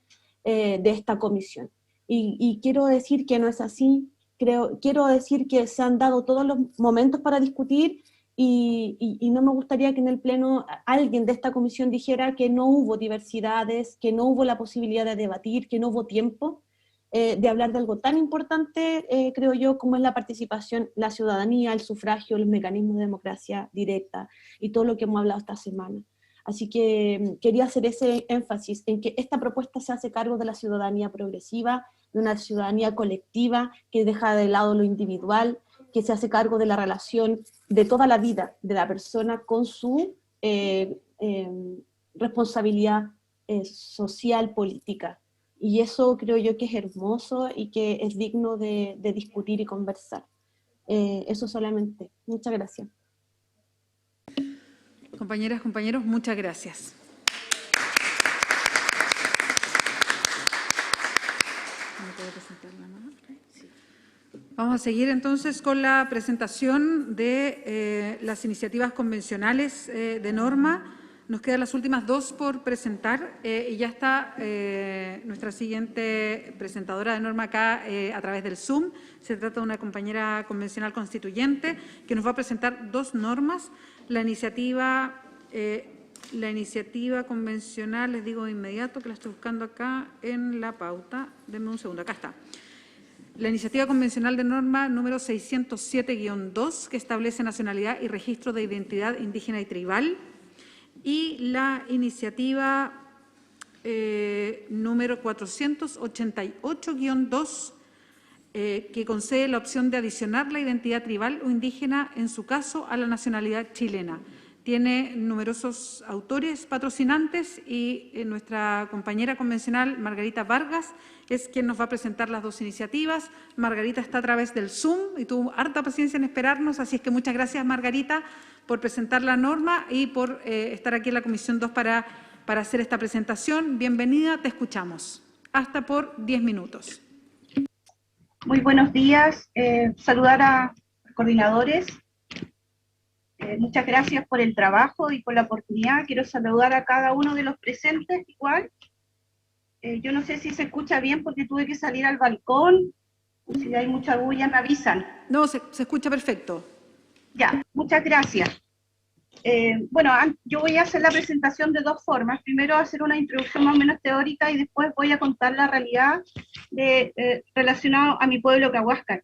de esta comisión. Y quiero decir que no es así, quiero decir que se han dado todos los momentos para discutir y no me gustaría que en el Pleno alguien de esta comisión dijera que no hubo diversidades, que no hubo la posibilidad de debatir, que no hubo tiempo de hablar de algo tan importante, creo yo, como es la participación, la ciudadanía, el sufragio, los mecanismos de democracia directa y todo lo que hemos hablado esta semana. Así que quería hacer ese énfasis en que esta propuesta se hace cargo de la ciudadanía progresiva, de una ciudadanía colectiva que deja de lado lo individual, que se hace cargo de la relación de toda la vida de la persona con su responsabilidad social, política. Y eso creo yo que es hermoso y que es digno de discutir y conversar. Eso solamente. Muchas gracias. Compañeras, compañeros, muchas gracias. Vamos a seguir entonces con la presentación de las iniciativas convencionales de norma. Nos quedan las últimas dos por presentar y ya está nuestra siguiente presentadora de norma acá a través del Zoom. Se trata de una compañera convencional constituyente que nos va a presentar dos normas. La iniciativa convencional, les digo de inmediato que la estoy buscando acá en la pauta. Denme un segundo, acá está. La iniciativa convencional de norma número 607-2, que establece nacionalidad y registro de identidad indígena y tribal. Y la iniciativa número 488-2, que concede la opción de adicionar la identidad tribal o indígena, en su caso, a la nacionalidad chilena. Tiene numerosos autores patrocinantes y nuestra compañera convencional, Margarita Vargas, es quien nos va a presentar las dos iniciativas. Margarita está a través del Zoom y tuvo harta paciencia en esperarnos, así es que muchas gracias, Margarita, por presentar la norma y por estar aquí en la Comisión 2 para hacer esta presentación. Bienvenida, te escuchamos. Hasta por 10 minutos. Muy buenos días. Saludar a coordinadores. Muchas gracias por el trabajo y por la oportunidad. Quiero saludar a cada uno de los presentes igual. Yo no sé si se escucha bien porque tuve que salir al balcón. Si hay mucha bulla me avisan. No, se escucha perfecto. Ya, muchas gracias. Bueno, yo voy a hacer la presentación de dos formas. Primero hacer una introducción más o menos teórica y después voy a contar la realidad relacionada a mi pueblo, Cahuáscar.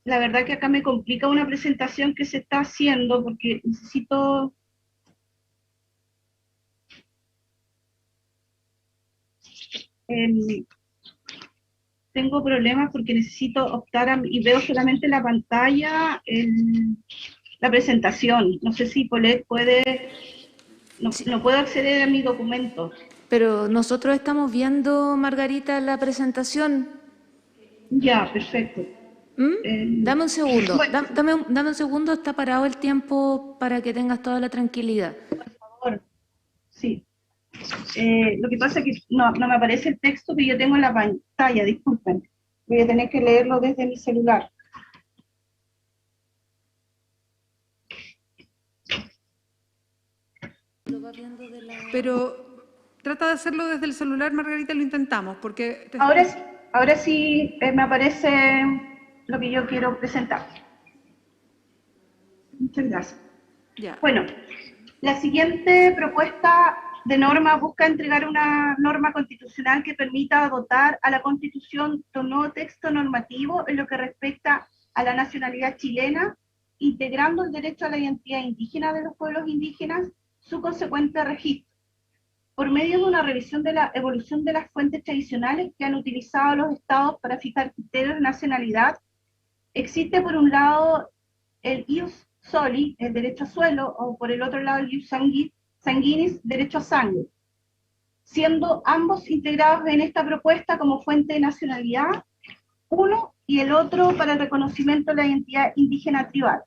La verdad que acá me complica una presentación que se está haciendo porque necesito... tengo problemas porque necesito optar y veo solamente la pantalla, la presentación. No sé si Polet puede... No puedo acceder a mis documentos. Pero nosotros estamos viendo, Margarita, la presentación. Ya, perfecto. Dame un segundo, Bueno. dame un segundo, está parado el tiempo para que tengas toda la tranquilidad. Por favor, sí. Lo que pasa es que no me aparece el texto que yo tengo en la pantalla, disculpen. Voy a tener que leerlo desde mi celular. Pero trata de hacerlo desde el celular, Margarita, lo intentamos, porque... Ahora sí me aparece lo que yo quiero presentar. Muchas gracias. Ya. Bueno, la siguiente propuesta de norma busca entregar una norma constitucional que permita dotar a la Constitución de un nuevo texto normativo en lo que respecta a la nacionalidad chilena, integrando el derecho a la identidad indígena de los pueblos indígenas, su consecuente registro, por medio de una revisión de la evolución de las fuentes tradicionales que han utilizado los estados para fijar criterios de nacionalidad. Existe por un lado el ius soli, el derecho a suelo, o por el otro lado el ius sanguinis, derecho a sangre, siendo ambos integrados en esta propuesta como fuente de nacionalidad, uno y el otro para el reconocimiento de la identidad indígena tribal.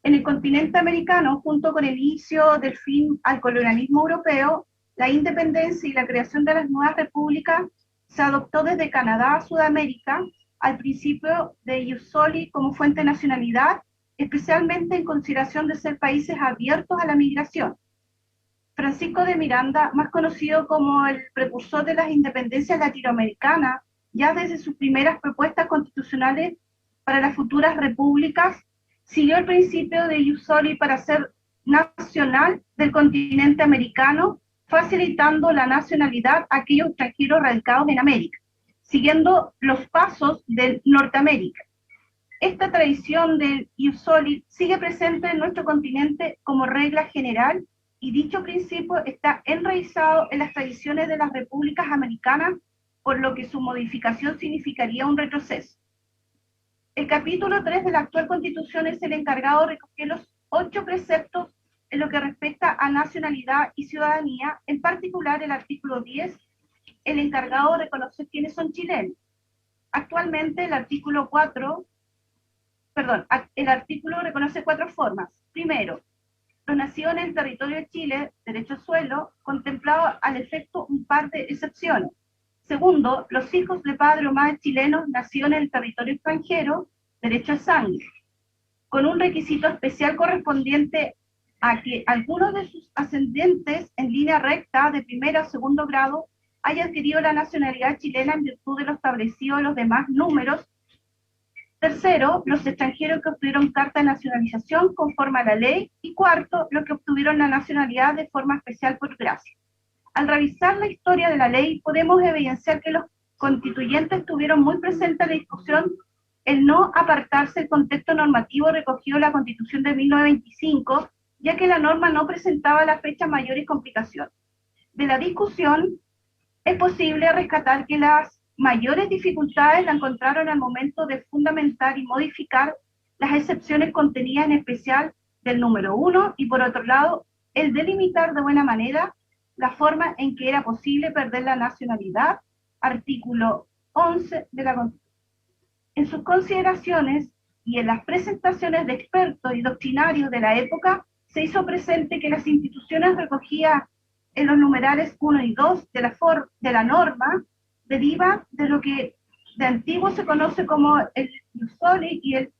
En el continente americano, junto con el inicio del fin al colonialismo europeo, la independencia y la creación de las nuevas repúblicas se adoptó desde Canadá a Sudamérica al principio de ius soli como fuente de nacionalidad, especialmente en consideración de ser países abiertos a la migración. Francisco de Miranda, más conocido como el precursor de las independencias latinoamericanas, ya desde sus primeras propuestas constitucionales para las futuras repúblicas, siguió el principio de ius soli para ser nacional del continente americano, facilitando la nacionalidad a aquellos extranjeros radicados en América, siguiendo los pasos de Norteamérica. Esta tradición del ius soli sigue presente en nuestro continente como regla general y dicho principio está enraizado en las tradiciones de las repúblicas americanas, por lo que su modificación significaría un retroceso. El capítulo 3 de la actual Constitución es el encargado de recoger los 8 preceptos en lo que respecta a nacionalidad y ciudadanía, en particular el artículo 10, el encargado de reconocer quiénes son chilenos. Actualmente el artículo 4 el artículo reconoce 4 formas. Primero, los nacidos en el territorio de Chile, derecho al suelo, contemplado al efecto un par de excepciones. Segundo, los hijos de padre o madre chilenos nacidos en el territorio extranjero, derecho a sangre, con un requisito especial correspondiente a que alguno de sus ascendientes en línea recta de primero o segundo grado haya adquirido la nacionalidad chilena en virtud de lo establecido en los demás números. Tercero, los extranjeros que obtuvieron carta de nacionalización conforme a la ley. Y cuarto, los que obtuvieron la nacionalidad de forma especial por gracia. Al revisar la historia de la ley, podemos evidenciar que los constituyentes tuvieron muy presente en la discusión el no apartarse del contexto normativo recogido en la Constitución de 1925, ya que la norma no presentaba a la fecha mayores complicaciones. De la discusión, es posible rescatar que las mayores dificultades la encontraron al momento de fundamentar y modificar las excepciones contenidas en especial del número 1 y por otro lado, el delimitar de buena manera la forma en que era posible perder la nacionalidad, artículo 11 de la Constitución. En sus consideraciones y en las presentaciones de expertos y doctrinarios de la época, se hizo presente que las instituciones recogidas en los numerales 1 y 2 de la norma deriva de lo que de antiguo se conoce como el ius soli y el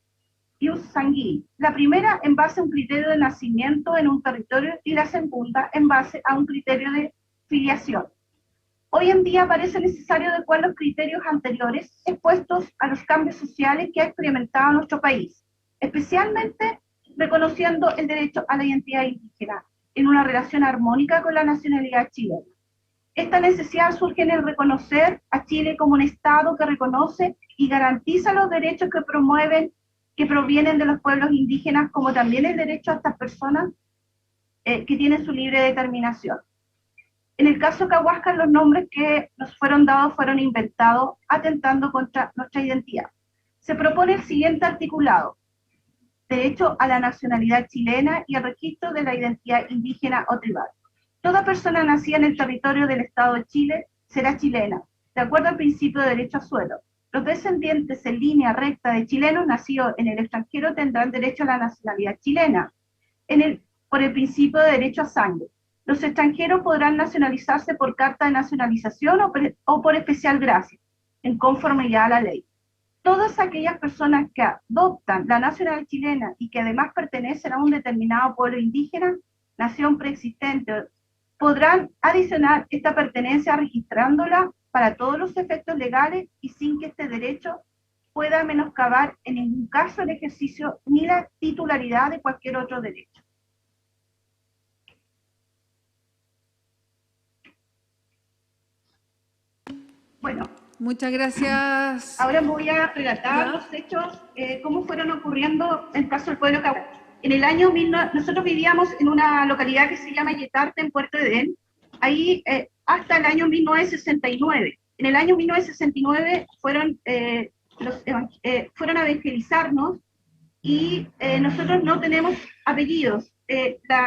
ius sanguínei. La primera en base a un criterio de nacimiento en un territorio y la segunda en base a un criterio de filiación. Hoy en día parece necesario adecuar los criterios anteriores expuestos a los cambios sociales que ha experimentado nuestro país, especialmente reconociendo el derecho a la identidad indígena en una relación armónica con la nacionalidad chilena. Esta necesidad surge en el reconocer a Chile como un Estado que reconoce y garantiza los derechos que provienen de los pueblos indígenas, como también el derecho a estas personas que tienen su libre determinación. En el caso Cahuasca, los nombres que nos fueron dados fueron inventados, atentando contra nuestra identidad. Se propone el siguiente articulado: derecho a la nacionalidad chilena y el registro de la identidad indígena o tribal. Toda persona nacida en el territorio del Estado de Chile será chilena, de acuerdo al principio de derecho a suelo. Los descendientes en línea recta de chilenos nacidos en el extranjero tendrán derecho a la nacionalidad chilena, por el principio de derecho a sangre. Los extranjeros podrán nacionalizarse por carta de nacionalización o por especial gracia, en conformidad a la ley. Todas aquellas personas que adoptan la nacionalidad chilena y que además pertenecen a un determinado pueblo indígena, nación preexistente, podrán adicionar esta pertenencia registrándola para todos los efectos legales y sin que este derecho pueda menoscabar en ningún caso el ejercicio ni la titularidad de cualquier otro derecho. Bueno, muchas gracias. Ahora voy a relatar los hechos, cómo fueron ocurriendo en el caso del pueblo Cahuasca. En el año nosotros vivíamos en una localidad que se llama Yetarte, en Puerto Edén, ahí hasta el año 1969. En el año 1969 fueron a evangelizarnos y nosotros no tenemos apellidos.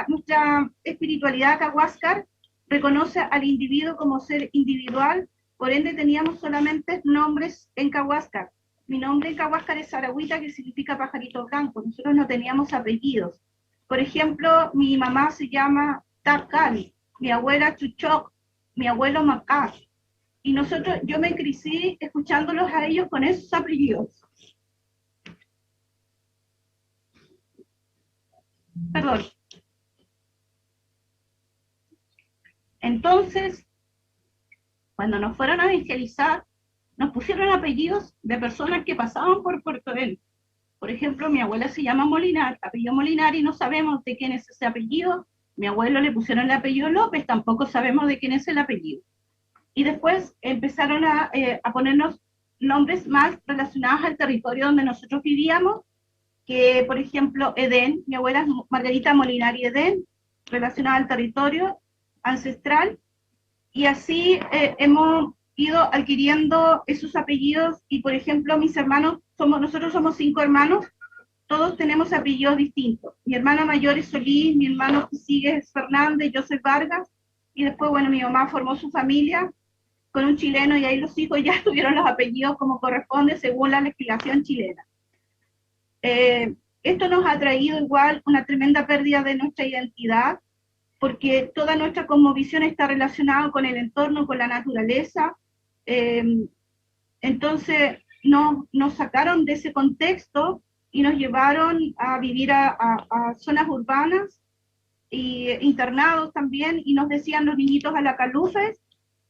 Nuestra espiritualidad cahuáscar reconoce al individuo como ser individual, por ende teníamos solamente nombres en cahuáscar. Mi nombre en cahuáscar es Aragüita, que significa pajarito blanco. Nosotros no teníamos apellidos. Por ejemplo, mi mamá se llama Takali, mi abuela Chuchoc, mi abuelo Macá. Y yo me crecí escuchándolos a ellos con esos apellidos. Perdón. Entonces, cuando nos fueron a evangelizar, nos pusieron apellidos de personas que pasaban por Puerto Edén. Por ejemplo, mi abuela se llama Molinar, apellido Molinar, y no sabemos de quién es ese apellido. Mi abuelo le pusieron el apellido López, tampoco sabemos de quién es el apellido. Y después empezaron a ponernos nombres más relacionados al territorio donde nosotros vivíamos, que por ejemplo Edén, mi abuela es Margarita Molinar y Edén, relacionada al territorio ancestral, y así hemos ido adquiriendo esos apellidos. Y por ejemplo mis hermanos, nosotros somos 5 hermanos, todos tenemos apellidos distintos. Mi hermana mayor es Solís, mi hermano que sigue es Fernández, yo soy Vargas, y después, bueno, mi mamá formó su familia con un chileno y ahí los hijos ya tuvieron los apellidos como corresponde según la legislación chilena. Esto nos ha traído igual una tremenda pérdida de nuestra identidad, porque toda nuestra cosmovisión está relacionada con el entorno, con la naturaleza. Entonces nos sacaron de ese contexto y nos llevaron a vivir a zonas urbanas y internados también, y nos decían los niñitos a la calufes.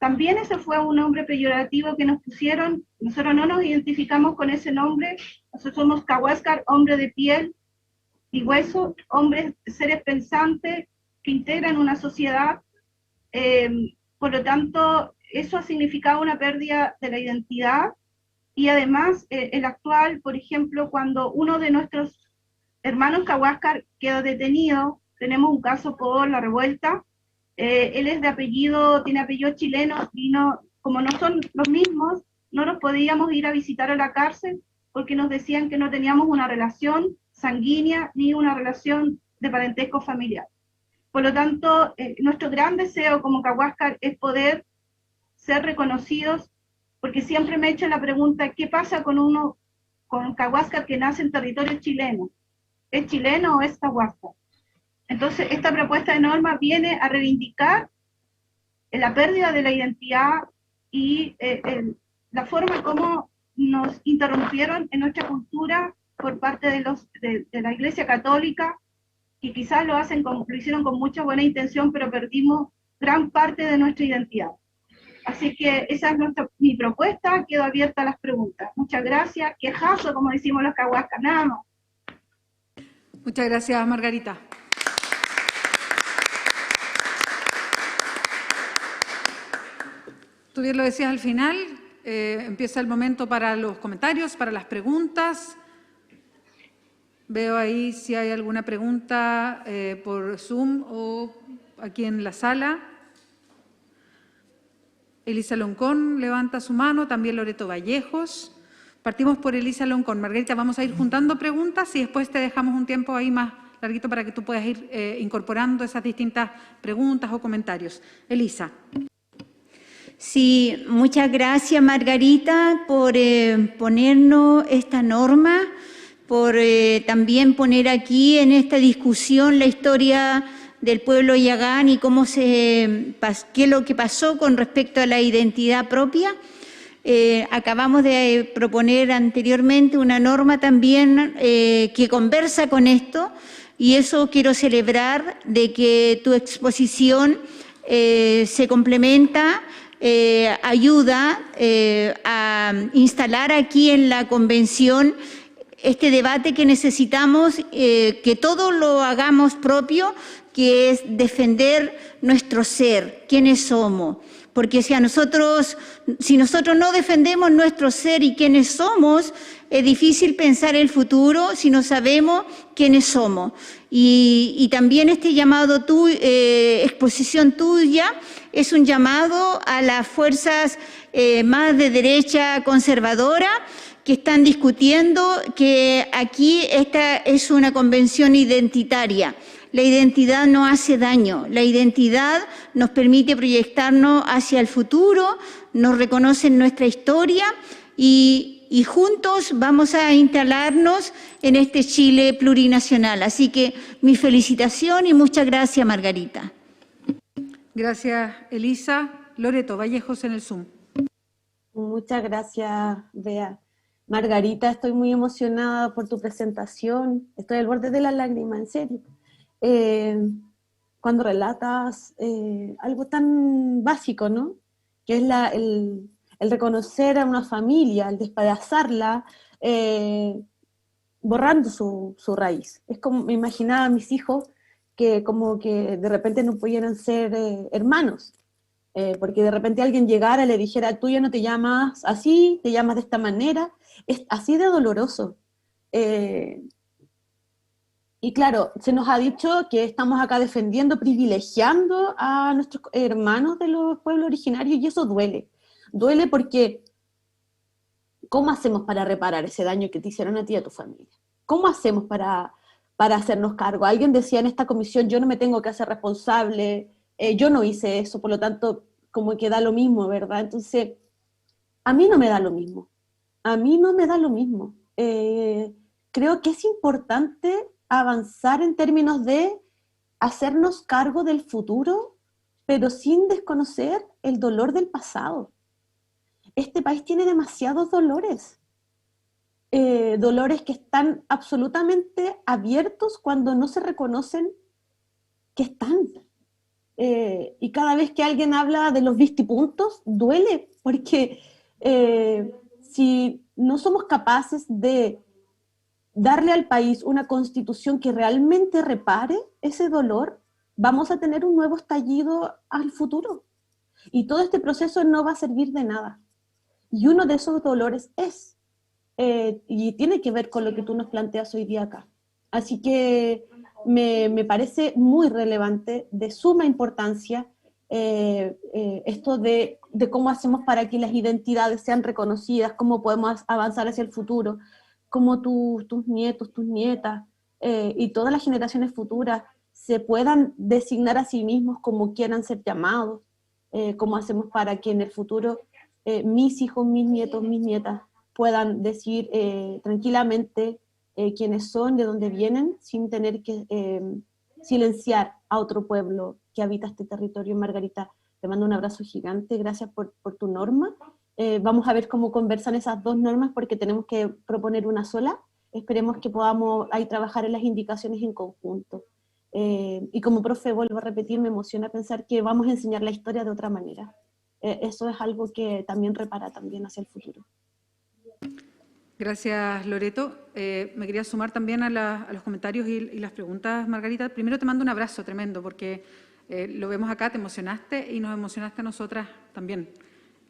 También ese fue un nombre peyorativo que nos pusieron. Nosotros no nos identificamos con ese nombre. Nosotros somos Cahuáscar, hombre de piel y hueso, hombres, seres pensantes que integran una sociedad. Por lo tanto, eso ha significado una pérdida de la identidad. Y además, el actual, por ejemplo, cuando uno de nuestros hermanos Cahuáscar queda detenido, tenemos un caso por la revuelta. Él es de apellido, tiene apellido chileno, y no, como no son los mismos, no nos podíamos ir a visitar a la cárcel porque nos decían que no teníamos una relación sanguínea ni una relación de parentesco familiar. Por lo tanto, nuestro gran deseo como Cahuáscar es poder ser reconocidos, porque siempre me he hecho la pregunta, ¿qué pasa con con Cahuáscar que nace en territorio chileno? ¿Es chileno o es Cahuáscar? Entonces, esta propuesta de norma viene a reivindicar la pérdida de la identidad y la forma como nos interrumpieron en nuestra cultura por parte de la Iglesia Católica, que quizás lo hicieron con mucha buena intención, pero perdimos gran parte de nuestra identidad. Así que esa es mi propuesta, quedo abierta a las preguntas. Muchas gracias, quejazo, como decimos los Cahuáscar, nada más. Muchas gracias, Margarita. Tú bien lo decías al final, empieza el momento para los comentarios, para las preguntas. Veo ahí si hay alguna pregunta por Zoom o aquí en la sala. Elisa Loncón levanta su mano, también Loreto Vallejos. Partimos por Elisa Loncón. Margarita, vamos a ir juntando preguntas y después te dejamos un tiempo ahí más larguito para que tú puedas ir incorporando esas distintas preguntas o comentarios. Elisa. Sí, muchas gracias, Margarita, por ponernos esta norma, por también poner aquí en esta discusión la historia del pueblo yagán y qué es lo que pasó con respecto a la identidad propia. Acabamos de proponer anteriormente una norma también que conversa con esto, y eso quiero celebrar, de que tu exposición se complementa, ayuda a instalar aquí en la convención este debate que necesitamos, que todos lo hagamos propio, que es defender nuestro ser, quiénes somos. Porque si nosotros no defendemos nuestro ser y quiénes somos, es difícil pensar el futuro si no sabemos quiénes somos. Y también este llamado, exposición tuya, es un llamado a las fuerzas más de derecha conservadora que están discutiendo que aquí esta es una convención identitaria. La identidad no hace daño, la identidad nos permite proyectarnos hacia el futuro, nos reconoce en nuestra historia y juntos vamos a instalarnos en este Chile plurinacional. Así que mi felicitación y muchas gracias, Margarita. Gracias, Elisa. Loreto Vallejos en el Zoom. Muchas gracias, Bea. Margarita, estoy muy emocionada por tu presentación. Estoy al borde de la lágrima, en serio. Cuando relatas algo tan básico, ¿no? Que es el reconocer a una familia, el despedazarla, borrando su raíz. Es como me imaginaba a mis hijos que como que de repente no pudieran ser hermanos, porque de repente alguien llegara y le dijera, tú ya no te llamas así, te llamas de esta manera. Es así de doloroso. Y claro, se nos ha dicho que estamos acá defendiendo, privilegiando a nuestros hermanos de los pueblos originarios, y eso duele. Duele porque ¿cómo hacemos para reparar ese daño que te hicieron a ti y a tu familia? ¿Cómo hacemos para hacernos cargo? Alguien decía en esta comisión, yo no me tengo que hacer responsable, yo no hice eso, por lo tanto, como que da lo mismo, ¿verdad? Entonces, a mí no me da lo mismo. A mí no me da lo mismo. creo que es importante avanzar en términos de hacernos cargo del futuro, pero sin desconocer el dolor del pasado. Este país tiene demasiados dolores, dolores que están absolutamente abiertos cuando no se reconocen que están. Y cada vez que alguien habla de los vistipuntos, duele, porque si no somos capaces de darle al país una constitución que realmente repare ese dolor, vamos a tener un nuevo estallido al futuro. Y todo este proceso no va a servir de nada. Y uno de esos dolores y tiene que ver con lo que tú nos planteas hoy día acá. Así que me parece muy relevante, de suma importancia, esto de cómo hacemos para que las identidades sean reconocidas, cómo podemos avanzar hacia el futuro, cómo tus nietos, tus nietas y todas las generaciones futuras se puedan designar a sí mismos como quieran ser llamados, cómo hacemos para que en el futuro mis hijos, mis nietos, mis nietas puedan decir tranquilamente quiénes son, de dónde vienen, sin tener que silenciar a otro pueblo que habita este territorio. Margarita, te mando un abrazo gigante, gracias por tu norma. Vamos a ver cómo conversan esas dos normas, porque tenemos que proponer una sola. Esperemos que podamos ahí trabajar en las indicaciones en conjunto. Y como profe, vuelvo a repetir, me emociona pensar que vamos a enseñar la historia de otra manera. Eso es algo que también repara también hacia el futuro. Gracias, Loreto. Me quería sumar también a los comentarios y las preguntas, Margarita. Primero te mando un abrazo tremendo, porque lo vemos acá, te emocionaste y nos emocionaste a nosotras también.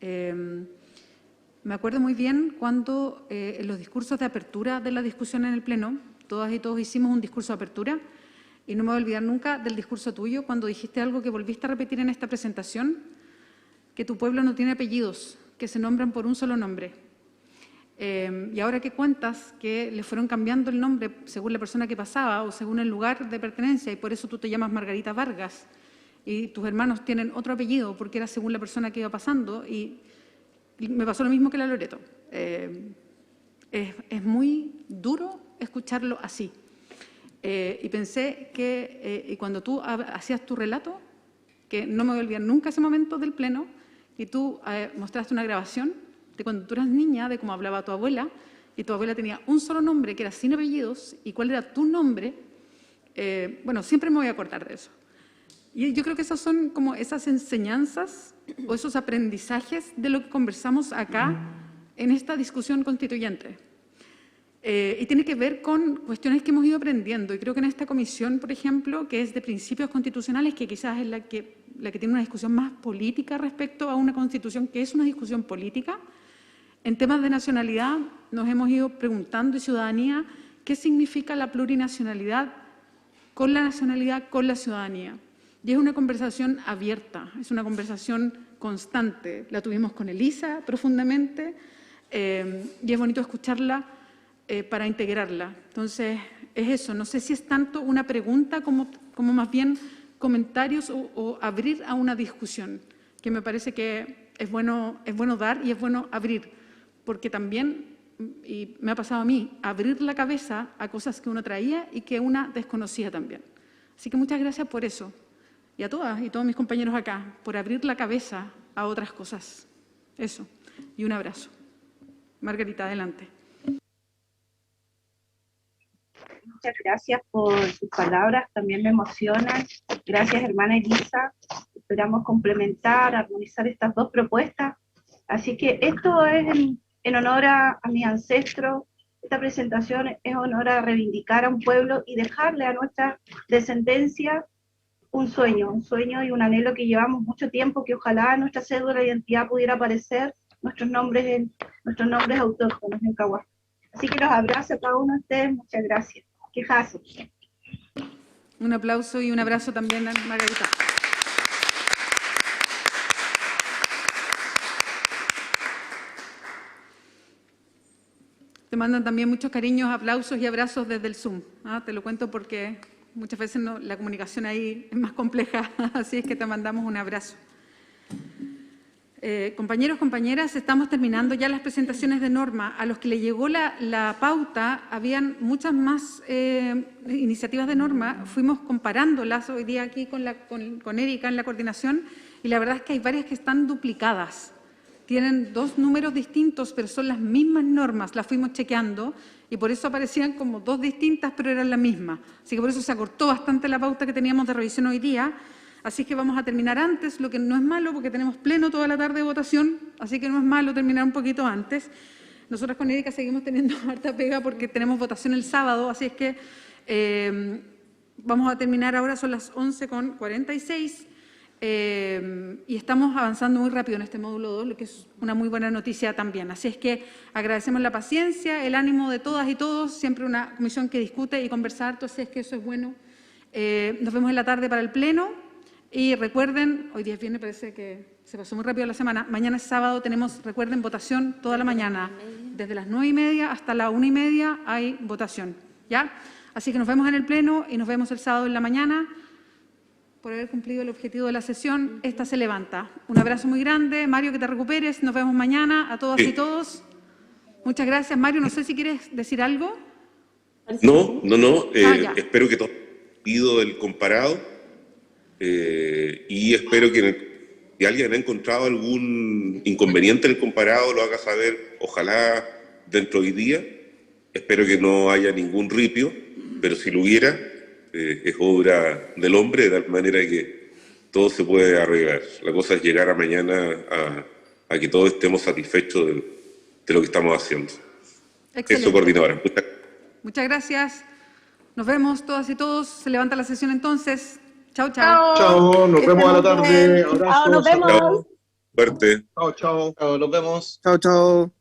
Me acuerdo muy bien cuando en los discursos de apertura de la discusión en el Pleno, todas y todos hicimos un discurso de apertura, y no me voy a olvidar nunca del discurso tuyo cuando dijiste algo que volviste a repetir en esta presentación, que tu pueblo no tiene apellidos, que se nombran por un solo nombre. Y ahora que cuentas que le fueron cambiando el nombre según la persona que pasaba o según el lugar de pertenencia, y por eso tú te llamas Margarita Vargas, y tus hermanos tienen otro apellido porque era según la persona que iba pasando, y me pasó lo mismo que la Loreto. Es muy duro escucharlo así. Y pensé que y cuando tú hacías tu relato, que no me voy a olvidar nunca ese momento del Pleno, y tú mostraste una grabación de cuando tú eras niña, de cómo hablaba tu abuela, y tu abuela tenía un solo nombre, que era sin apellidos, y cuál era tu nombre. Bueno, siempre me voy a acordar de eso. Y yo creo que esas son como esas enseñanzas o esos aprendizajes de lo que conversamos acá en esta discusión constituyente. Y tiene que ver con cuestiones que hemos ido aprendiendo. Y creo que en esta comisión, por ejemplo, que es de principios constitucionales, que quizás es la que tiene una discusión más política respecto a una constitución que es una discusión política, en temas de nacionalidad nos hemos ido preguntando, y ciudadanía, qué significa la plurinacionalidad con la nacionalidad, con la ciudadanía. Y es una conversación abierta, es una conversación constante. La tuvimos con Elisa profundamente y es bonito escucharla para integrarla. Entonces, es eso. No sé si es tanto una pregunta como más bien comentarios o abrir a una discusión, que me parece que es bueno dar y es bueno abrir, porque también, y me ha pasado a mí, abrir la cabeza a cosas que uno traía y que una desconocía también. Así que muchas gracias por eso. Y a todas y todos mis compañeros acá, por abrir la cabeza a otras cosas. Eso. Y un abrazo. Margarita, adelante. Muchas gracias por sus palabras, también me emocionan. Gracias, hermana Elisa. Esperamos complementar, armonizar estas dos propuestas. Así que esto es en honor a mis ancestros. Esta presentación es honor a reivindicar a un pueblo y dejarle a nuestra descendencia un sueño y un anhelo que llevamos mucho tiempo, que ojalá en nuestra cédula de identidad pudiera aparecer nuestros nombres autóctonos en Caguas. Así que los abrazo a cada uno de ustedes, muchas gracias. Quejazo. Un aplauso y un abrazo también a Margarita. Te mandan también muchos cariños, aplausos y abrazos desde el Zoom. Te lo cuento porque muchas veces la comunicación ahí es más compleja, así es que te mandamos un abrazo. Compañeros, compañeras, estamos terminando ya las presentaciones de norma. A los que le llegó la pauta, habían muchas más iniciativas de norma. Fuimos comparándolas hoy día aquí con Erika en la coordinación y la verdad es que hay varias que están duplicadas. Tienen 2 números distintos, pero son las mismas normas. Las fuimos chequeando y por eso aparecían como 2 distintas, pero eran la misma. Así que por eso se acortó bastante la pauta que teníamos de revisión hoy día. Así que vamos a terminar antes, lo que no es malo porque tenemos pleno toda la tarde de votación, así que no es malo terminar un poquito antes. Nosotros con Erika seguimos teniendo harta pega porque tenemos votación el sábado, así es que vamos a terminar ahora, son las 11:46 y estamos avanzando muy rápido en este módulo 2, lo que es una muy buena noticia también. Así es que agradecemos la paciencia, el ánimo de todas y todos, siempre una comisión que discute y conversa harto, así es que eso es bueno. Nos vemos en la tarde para el pleno. Y recuerden, hoy día es viernes, parece que se pasó muy rápido la semana, mañana es sábado, tenemos, recuerden, votación toda la mañana, desde las 9:30 hasta las 1:30 hay votación, ¿ya? Así que nos vemos en el pleno y nos vemos el sábado en la mañana. Por haber cumplido el objetivo de la sesión, esta se levanta. Un abrazo muy grande, Mario, que te recuperes, nos vemos mañana, a todas y todos. Muchas gracias, Mario, no sé si quieres decir algo. No, espero que todo haya ido el comparado. Y espero que si alguien ha encontrado algún inconveniente en el comparado lo haga saber, ojalá dentro de hoy día. Espero que no haya ningún ripio, pero si lo hubiera, es obra del hombre, de tal manera que todo se puede arreglar. La cosa es llegar a mañana a que todos estemos satisfechos de lo que estamos haciendo. Excelente. Eso, coordinadora. Muchas gracias. Nos vemos todas y todos. Se levanta la sesión entonces. Chao, chao. Chao, nos vemos a la tarde. Abrazo. Chao, nos vemos. Suerte. Chao, chao. Chao, nos vemos. Chao, chao.